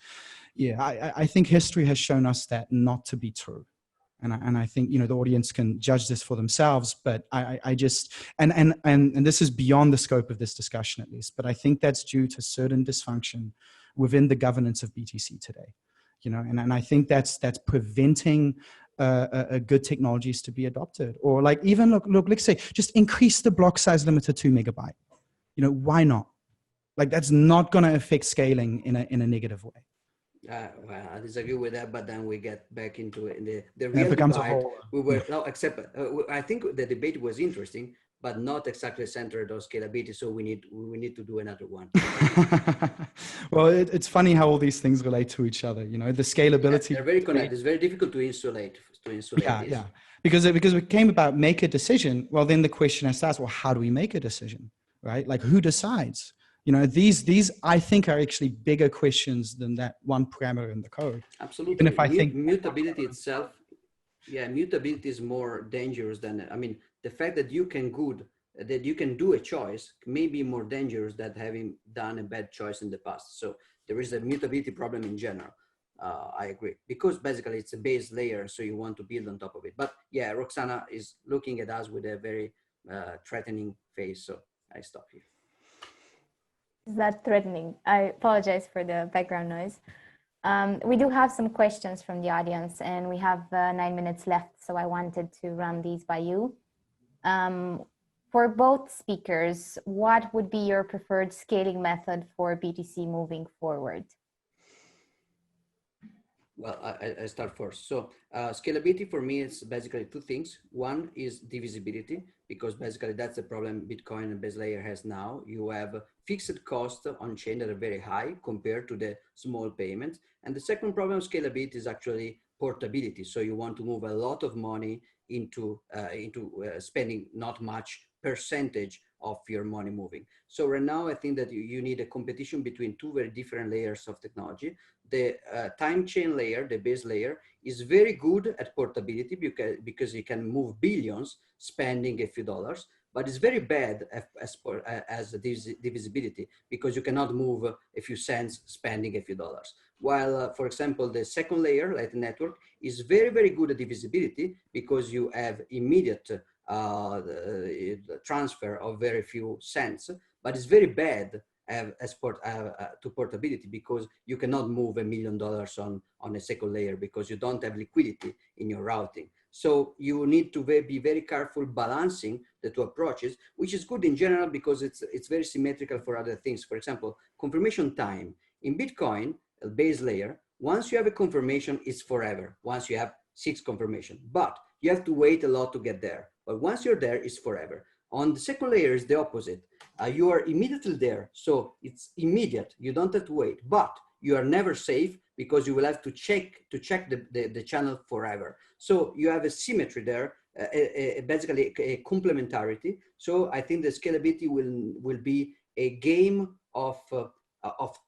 Yeah, I think history has shown us that not to be true. And I think, the audience can judge this for themselves, but I just, and this is beyond the scope of this discussion at least, but I think that's due to certain dysfunction within the governance of BTC today. And I think that's preventing good technologies to be adopted. Or even look, let's say just increase the block size limit to 2 megabyte. Why not? That's not going to affect scaling in a negative way. Well, I disagree with that, but then we get back into it. The real debate. I think the debate was interesting, but not exactly centered on scalability. So we need to do another one. Well, it's funny how all these things relate to each other. The scalability. They're very connected. It's very difficult to insulate. Yeah. Because it came about make a decision. Well, then the question has to ask, well, how do we make a decision, right? Who decides? These I think are actually bigger questions than that one parameter in the code. Absolutely. Even if I think mutability itself, mutability is more dangerous than, the fact that you can do a choice may be more dangerous than having done a bad choice in the past. So there is a mutability problem in general. I agree, because basically it's a base layer, so you want to build on top of it. But yeah, Roxana is looking at us with a very threatening face, so I stop here. Is that threatening? I apologize for the background noise. We do have some questions from the audience, and we have 9 minutes left, so I wanted to run these by you. For both speakers, what would be your preferred scaling method for BTC moving forward? Well, I start first. So scalability for me is basically two things. One is divisibility, because basically that's the problem Bitcoin and base layer has now. You have fixed costs on chain that are very high compared to the small payments. And the second problem of scalability is actually portability. So you want to move a lot of money into spending not much percentage of your money moving. So right now, I think that you need a competition between two very different layers of technology. The time chain layer, the base layer, is very good at portability because you can move billions spending a few dollars, but it's very bad as divisibility, because you cannot move a few cents spending a few dollars. While, for example, the second layer, like the network, is very, very good at divisibility, because you have immediate transfer of very few cents, but it's very bad to portability, because you cannot move $1 million on a second layer, because you don't have liquidity in your routing. So you need to be very careful balancing the two approaches, which is good in general because it's very symmetrical for other things. For example, confirmation time in Bitcoin base layer, once you have a confirmation, it's forever. Once you have 6 confirmation, but you have to wait a lot to get there. But once you're there, it's forever. On the second layer is the opposite. You are immediately there, so it's immediate. You don't have to wait, but you are never safe, because you will have to check the channel forever. So you have a symmetry there, basically a complementarity. So I think the scalability will be a game of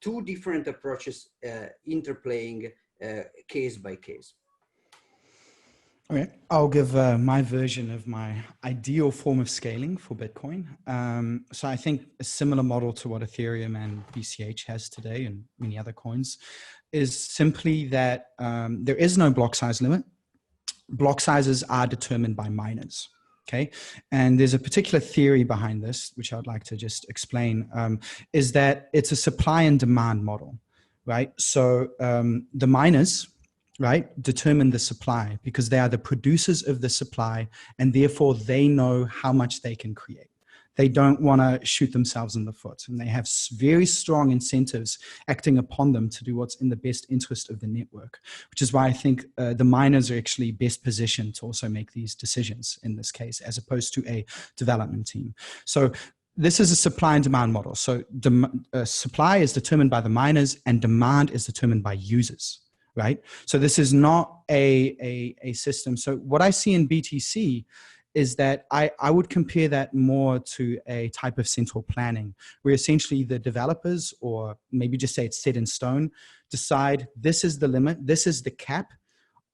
two different approaches interplaying case by case. Okay, I'll give my version of my ideal form of scaling for Bitcoin. So I think a similar model to what Ethereum and BCH has today and many other coins is simply that there is no block size limit. Block sizes are determined by miners. Okay, and there's a particular theory behind this, which I'd like to just explain, is that it's a supply and demand model, right? So the miners, right, determine the supply because they are the producers of the supply, and therefore they know how much they can create. They don't want to shoot themselves in the foot, and they have very strong incentives acting upon them to do what's in the best interest of the network, which is why I think the miners are actually best positioned to also make these decisions in this case, as opposed to a development team. So this is a supply and demand model. So supply is determined by the miners and demand is determined by users. Right? So this is not a system. So what I see in BTC is that I would compare that more to a type of central planning, where essentially the developers, or maybe just say it's set in stone, decide this is the limit, this is the cap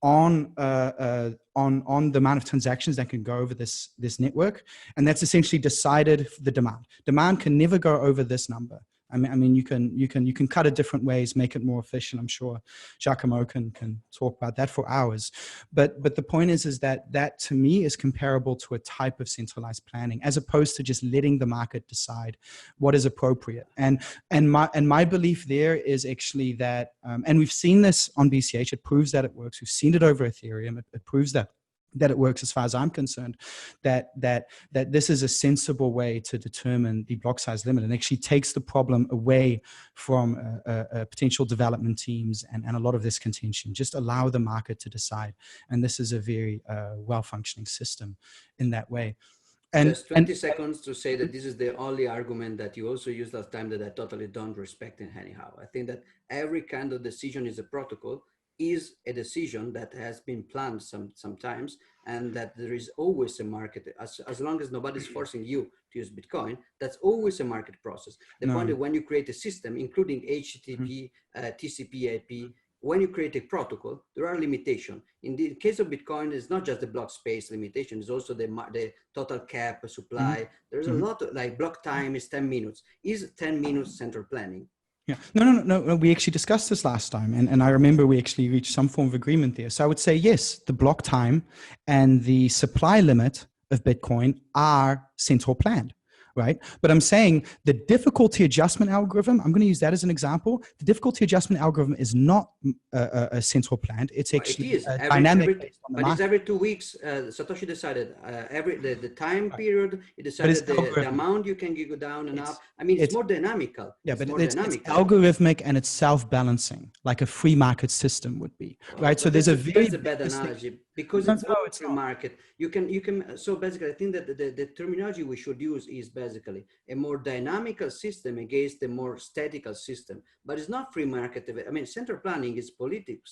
on the amount of transactions that can go over this network, and that's essentially decided the demand. Demand can never go over this number. I mean, you can cut it different ways, make it more efficient. I'm sure Giacomo can talk about that for hours. But the point is that to me is comparable to a type of centralized planning, as opposed to just letting the market decide what is appropriate. And my belief there is actually that, and we've seen this on BCH. It proves that it works. We've seen it over Ethereum. It proves that it works, as far as I'm concerned, that this is a sensible way to determine the block size limit, and actually takes the problem away from potential development teams and a lot of this contention. Just allow the market to decide, and this is a very well-functioning system in that way. And just 20 seconds to say that this is the only argument that you also used last time that I totally don't respect in anyhow. I think that every kind of decision is a protocol, is a decision that has been planned sometimes, and that there is always a market. As long as nobody's forcing you to use Bitcoin, that's always a market process. The point is, when you create a system, including HTTP, TCP, IP, when you create a protocol, there are limitations. In the case of Bitcoin, it's not just the block space limitation, it's also the total cap supply. There's a lot of, like, block time is 10 minutes. Is 10 minutes central planning? Yeah. No. We actually discussed this last time, and I remember we actually reached some form of agreement there. So I would say yes, the block time and the supply limit of Bitcoin are central planned, right? But I'm saying the difficulty adjustment algorithm, I'm going to use that as an example. The difficulty adjustment algorithm is not a central planned. It's Well, actually it is dynamic based on the but it's market. every 2 weeks. Satoshi decided the time Right. period. He But it's decided the amount you can go down and up. I mean, it's more dynamical. Yeah, it's but more it's dynamical. algorithmic and it's self-balancing, like a free market system would be, right? So there's a very that's a bad analogy because no, it's no, not it's free not. market. You can. So basically, I think that the terminology we should use is basically a more dynamical system against a more statical system. But it's not free market. I mean, central planning is politics.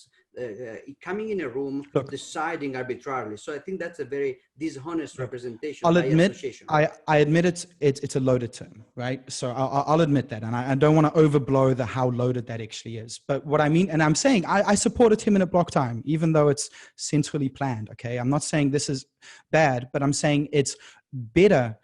Coming in a room, Look, deciding arbitrarily. So I think that's a very dishonest look, representation I'll by admit, association. I admit it's a loaded term, right? So I'll admit that, and I don't want to overblow the how loaded that actually is. But what I mean, and I'm saying I support a 10-minute block time, even though it's centrally planned. Okay, I'm not saying this is bad, but I'm saying it's better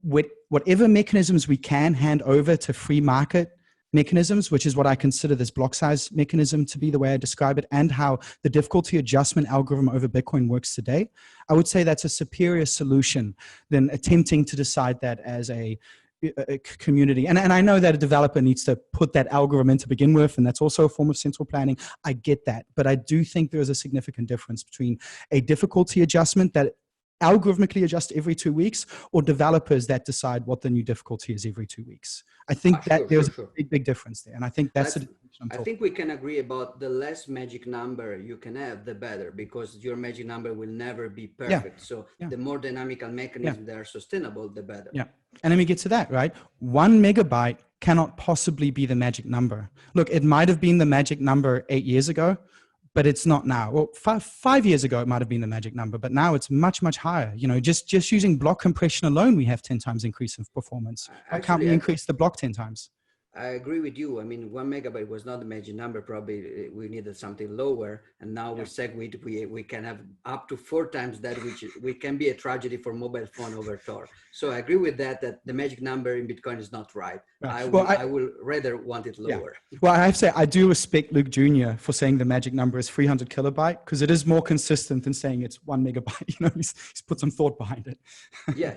with whatever mechanisms we can hand over to free market mechanisms, which is what I consider this block size mechanism to be, the way I describe it, and how the difficulty adjustment algorithm over Bitcoin works today. I would say that's a superior solution than attempting to decide that as a community. And I know that a developer needs to put that algorithm in to begin with, and that's also a form of central planning. I get that. But I do think there is a significant difference between a difficulty adjustment that algorithmically adjust every 2 weeks, or developers that decide what the new difficulty is every 2 weeks. I think that there's a big difference there. And I think that's the distinction I'm talking. I think we can agree about the less magic number you can have, the better, because your magic number will never be perfect. So the more dynamical mechanisms that are sustainable, the better. Yeah. And let me get to that, right? 1 megabyte cannot possibly be the magic number. Look, it might have been the magic number 8 years ago, but it's not now. Well, five years ago, it might have been the magic number, but now it's much, much higher. You know, just using block compression alone, we have 10 times increase in performance. Why can't we increase the block 10 times? I agree with you. I mean, 1 megabyte was not the magic number. Probably we needed something lower. And now we segued, we can have up to 4 times that, which can be a tragedy for mobile phone over Tor. So I agree with that the magic number in Bitcoin is not right. I will rather want it lower. Yeah. Well, I have to say, I do respect Luke Jr. for saying the magic number is 300 kilobyte, because it is more consistent than saying it's 1 megabyte. You know, he's put some thought behind it. Yeah,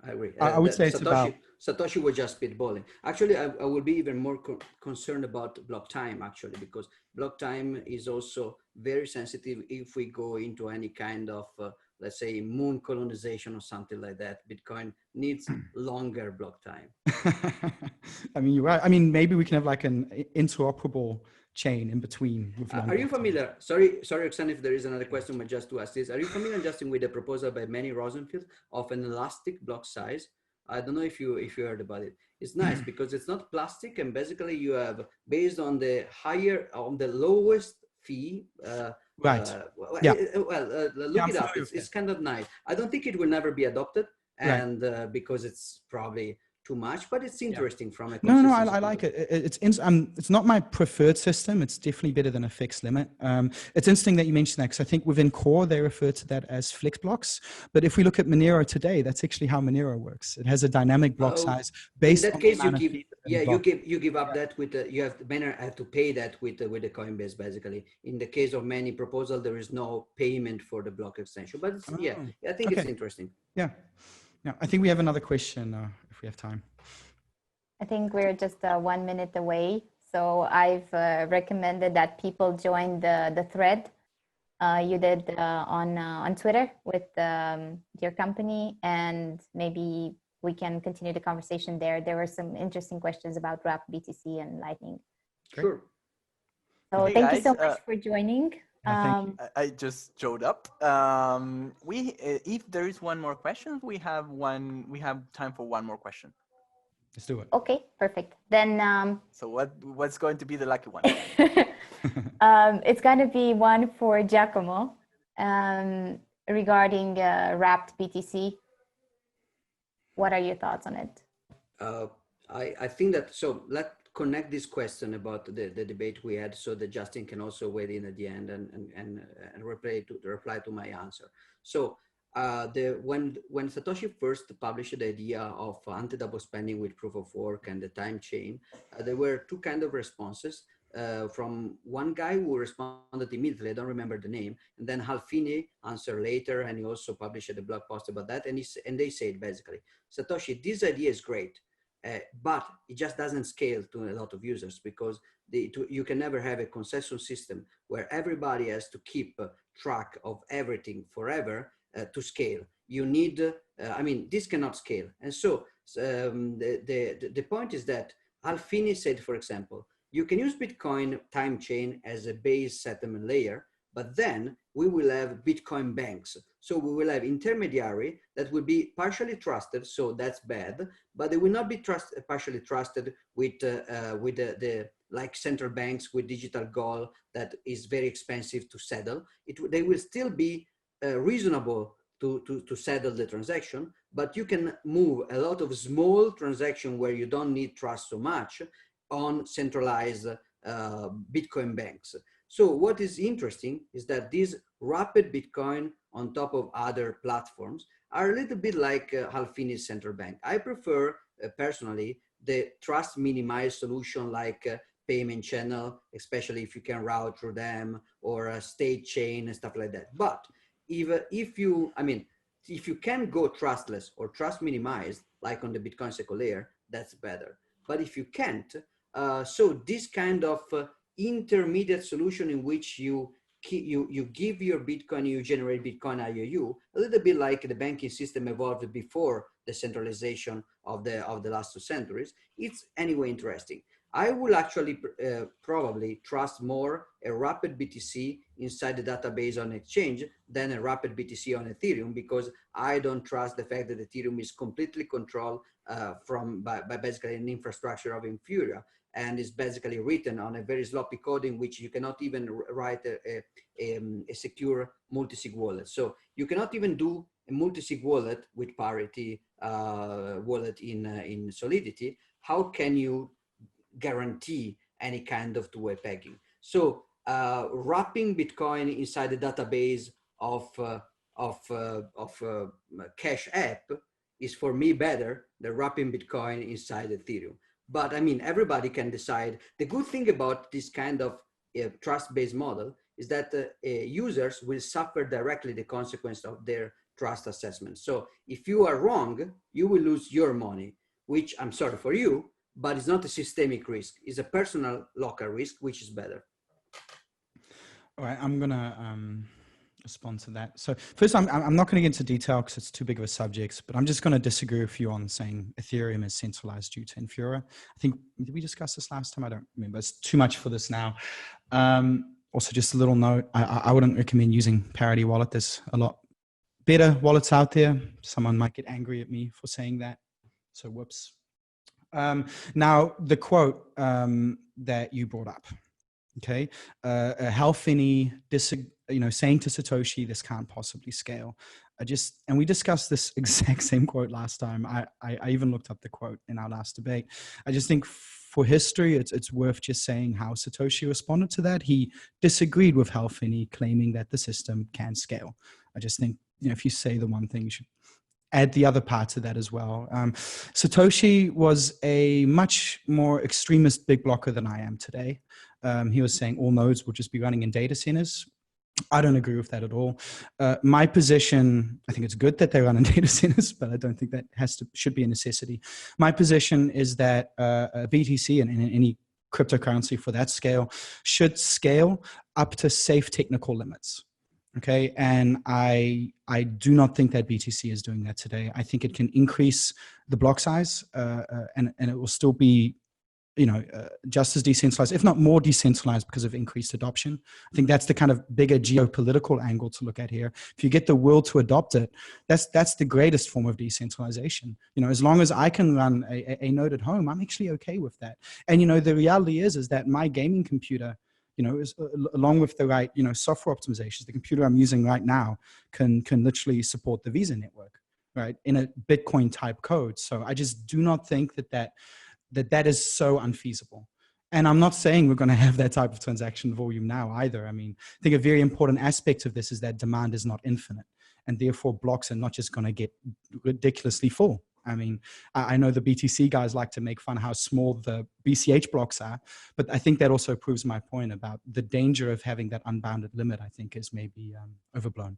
I agree. I would say it's about... Satoshi was just spitballing. Actually, I will be even more concerned about block time, actually, because block time is also very sensitive if we go into any kind of, let's say, moon colonization or something like that. Bitcoin needs longer block time. I mean, you're right. I mean, maybe we can have like an interoperable chain in between. Are you familiar? Sorry, Roxanne, if there is another question, but just to ask this. Are you familiar, Justin, with the proposal by Manny Rosenfield of an elastic block size? I don't know if you heard about it. It's nice because it's not plastic, and basically you have, based on the lowest fee. Right. Look it up. It's kind of nice. I don't think it will never be adopted, and because it's probably too much, but it's interesting from a no, I like it. It's not my preferred system. It's definitely better than a fixed limit. It's interesting that you mentioned that, because I think within Core they refer to that as flex blocks. But if we look at Monero today, that's actually how Monero works. It has a dynamic block size based on the amount of fees. You give up that with you have Monero have to pay that with the Coinbase basically. In the case of many proposal, there is no payment for the block extension. But I think it's interesting. Yeah. I think we have another question if we have time. I think we're just 1 minute away. So I've recommended that people join the thread you did on Twitter with your company, and maybe we can continue the conversation there. There were some interesting questions about Wrapped BTC and Lightning. Sure. So hey thank guys, you so much for joining. I just showed up. If there is one more question, we have time for one more question. Let's do it. Okay, perfect. Then so what's going to be the lucky one? It's going to be one for Giacomo regarding Wrapped BTC. What are your thoughts on it? I think that, so let's connect this question about the debate we had, so that Justin can also weigh in at the end and reply to my answer. So when Satoshi first published the idea of anti-double spending with proof of work and the time chain, there were two kind of responses. From one guy who responded immediately, I don't remember the name, and then Halfini answered later, and he also published a blog post about that, and they said basically, Satoshi, this idea is great, but it just doesn't scale to a lot of users, because you can never have a consensus system where everybody has to keep track of everything forever to scale. You need, I mean, this cannot scale. And so the point is that Alfini said, for example, you can use Bitcoin time chain as a base settlement layer, but then we will have Bitcoin banks. So we will have intermediary that will be partially trusted, so that's bad, but they will not be partially trusted with the like central banks with digital gold that is very expensive to settle. They will still be reasonable to settle the transaction, but you can move a lot of small transactions where you don't need trust so much on centralized Bitcoin banks. So what is interesting is that these rapid Bitcoin on top of other platforms are a little bit like Halfini's central bank. I prefer personally the trust minimized solution like payment channel, especially if you can route through them, or a state chain and stuff like that. But even if you, I mean, if you can go trustless or trust minimized, like on the Bitcoin second layer, that's better. But if you can't, so this kind of intermediate solution in which you give your Bitcoin, you generate Bitcoin IOU, a little bit like the banking system evolved before the centralization of the last 2 centuries. It's anyway interesting. I will actually probably trust more a Rapid BTC inside the database on exchange than a Rapid BTC on Ethereum, because I don't trust the fact that Ethereum is completely controlled by basically an infrastructure of Infura, and is basically written on a very sloppy code in which you cannot even write a secure multi-sig wallet. So you cannot even do a multi-sig wallet with parity wallet in Solidity. How can you guarantee any kind of two-way pegging? So wrapping Bitcoin inside the database of Cash App is for me better than wrapping Bitcoin inside Ethereum. But I mean, everybody can decide. The good thing about this kind of trust-based model is that users will suffer directly the consequence of their trust assessment. So if you are wrong, you will lose your money, which I'm sorry for you, but it's not a systemic risk. It's a personal local risk, which is better. All right, I'm gonna respond to that. So first, I'm not going to get into detail because it's too big of a subject, but I'm just going to disagree with you on saying Ethereum is centralized due to Infura. I think, did we discuss this last time? I don't remember. It's too much for this now. Also, just a little note, I wouldn't recommend using Parity Wallet. There's a lot better wallets out there. Someone might get angry at me for saying that. So whoops. Now, the quote that you brought up, okay, Halfini saying to Satoshi, this can't possibly scale. And we discussed this exact same quote last time. I even looked up the quote in our last debate. I just think for history, it's worth just saying how Satoshi responded to that. He disagreed with Halfini, claiming that the system can scale. I just think, if you say the one thing, you should add the other parts of that as well. Satoshi was a much more extremist big blocker than I am today. He was saying all nodes will just be running in data centers. I don't agree with that at all. My position, I think it's good that they run in data centers, but I don't think that should be a necessity. My position is that BTC and any cryptocurrency for that scale should scale up to safe technical limits. Okay, and I do not think that BTC is doing that today. I think it can increase the block size, and it will still be, just as decentralized, if not more decentralized, because of increased adoption. I think that's the kind of bigger geopolitical angle to look at here. If you get the will to adopt it, that's the greatest form of decentralization. As long as I can run a node at home, I'm actually okay with that. And the reality is that my gaming computer, is, along with the right, software optimizations, the computer I'm using right now can literally support the Visa network, right, in a Bitcoin type code. So I just do not think that is so unfeasible. And I'm not saying we're going to have that type of transaction volume now either. I mean, I think a very important aspect of this is that demand is not infinite. and therefore blocks are not just going to get ridiculously full. I mean, I know the BTC guys like to make fun how small the BCH blocks are, but I think that also proves my point about the danger of having that unbounded limit, I think is maybe overblown.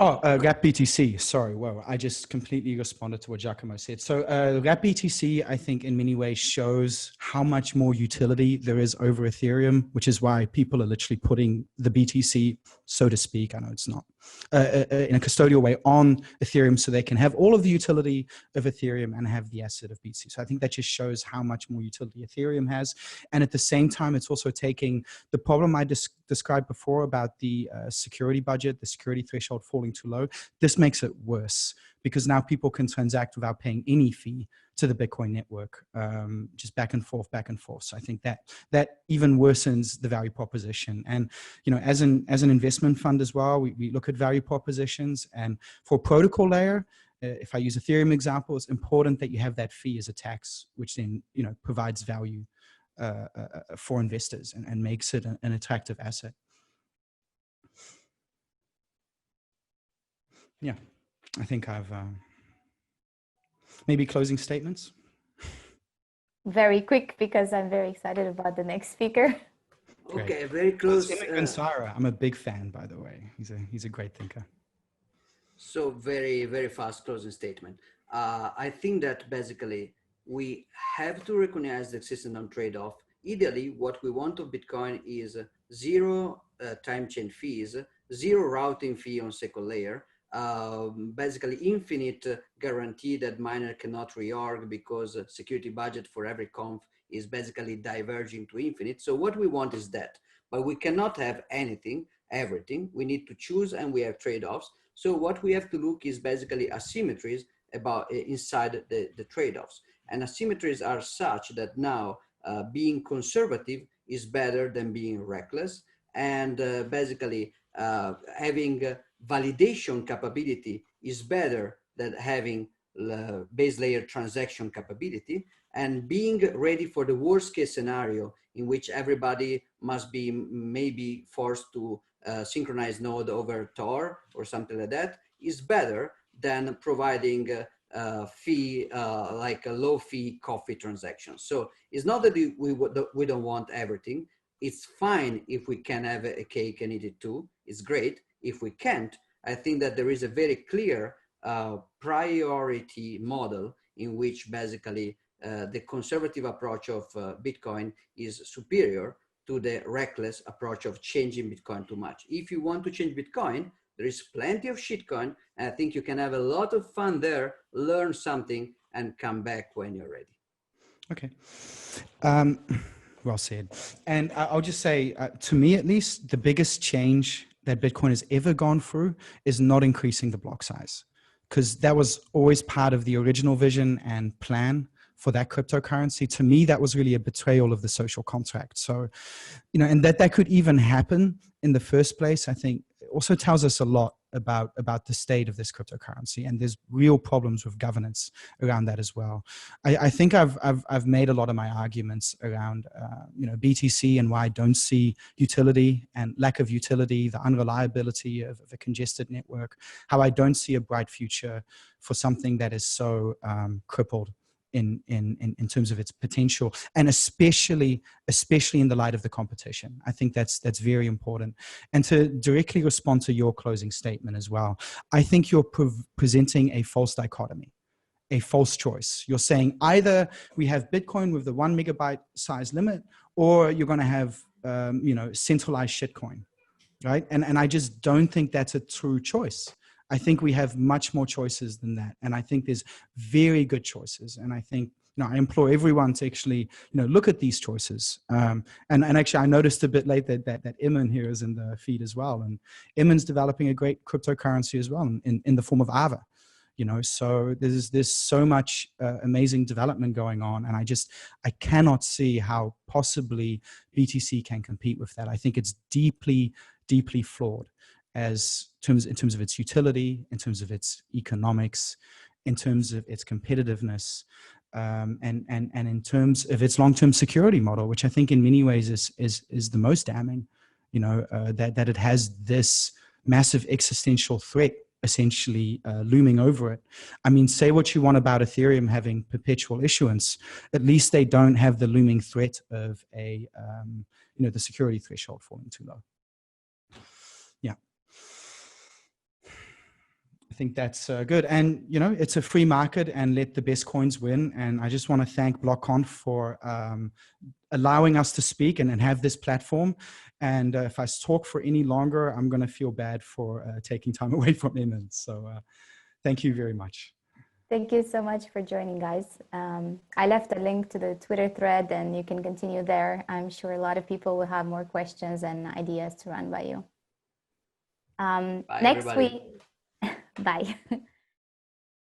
Oh, Wrap BTC. Sorry, well, I just completely responded to what Giacomo said. So Wrap BTC, I think in many ways shows how much more utility there is over Ethereum, which is why people are literally putting the BTC, so to speak, I know it's not, in a custodial way on Ethereum so they can have all of the utility of Ethereum and have the asset of BTC. So I think that just shows how much more utility Ethereum has. And at the same time, it's also taking the problem I described before about the security budget, the security threshold falling too low. This makes it worse because now people can transact without paying any fee to the Bitcoin network, just back and forth, back and forth. So I think that even worsens the value proposition. And as an investment fund as well, we look at value propositions. And for protocol layer, if I use Ethereum example, it's important that you have that fee as a tax, which then provides value for investors and makes it an attractive asset. Yeah, I think I've maybe closing statements. Very quick because I'm very excited about the next speaker. Okay, very close. I'm a big fan, by the way. He's a great thinker. So very, very fast closing statement. I think that basically we have to recognize the existence of trade-off. Ideally, what we want of Bitcoin is zero time chain fees, zero routing fee on second layer, basically infinite guarantee that miner cannot reorg because security budget for every conf is basically diverging to infinite. So what we want is that, but we cannot have everything. We need to choose and we have trade-offs. So what we have to look is basically asymmetries about inside the trade-offs. And asymmetries are such that now being conservative is better than being reckless. And basically having validation capability is better than having base layer transaction capability, and being ready for the worst case scenario in which everybody must be maybe forced to synchronize node over Tor or something like that is better than providing a fee like a low fee coffee transaction. So it's not that we don't want everything. It's fine if we can have a cake and eat it too. It's great. If we can't, I think that there is a very clear priority model in which basically the conservative approach of Bitcoin is superior to the reckless approach of changing Bitcoin too much. If you want to change Bitcoin, there is plenty of shitcoin, and I think you can have a lot of fun there, learn something, and come back when you're ready. Okay. Well said. And I'll just say, to me at least, the biggest change that Bitcoin has ever gone through is not increasing the block size, because that was always part of the original vision and plan for that cryptocurrency. To me, that was really a betrayal of the social contract. So, and that could even happen in the first place, I think also tells us a lot about the state of this cryptocurrency. And there's real problems with governance around that as well. I think I've made a lot of my arguments around, BTC and why I don't see utility and lack of utility, the unreliability of a congested network, how I don't see a bright future for something that is so crippled in terms of its potential, and especially in the light of the competition. I think that's very important. And to directly respond to your closing statement as well, I think you're presenting a false dichotomy, a false choice. You're saying either we have Bitcoin with the 1 megabyte size limit, or you're going to have centralized shitcoin, right? And I just don't think that's a true choice. I think we have much more choices than that. And I think there's very good choices. And I think, I implore everyone to actually, look at these choices. And actually, I noticed a bit late that Iman here is in the feed as well. And Iman's developing a great cryptocurrency as well in the form of Ava. So there's so much amazing development going on. And I cannot see how possibly BTC can compete with that. I think it's deeply, deeply flawed in terms of its utility, in terms of its economics, in terms of its competitiveness, and in terms of its long-term security model, which I think in many ways is the most damning. that it has this massive existential threat essentially looming over it. I mean, say what you want about Ethereum having perpetual issuance, at least they don't have the looming threat of the security threshold falling too low. Yeah. I think that's good. And, it's a free market, and let the best coins win. And I just want to thank Blockconf for allowing us to speak and have this platform. And if I talk for any longer, I'm going to feel bad for taking time away from him. So thank you very much. Thank you so much for joining, guys. I left a link to the Twitter thread, and you can continue there. I'm sure a lot of people will have more questions and ideas to run by you. Bye, Next everybody. week, bye.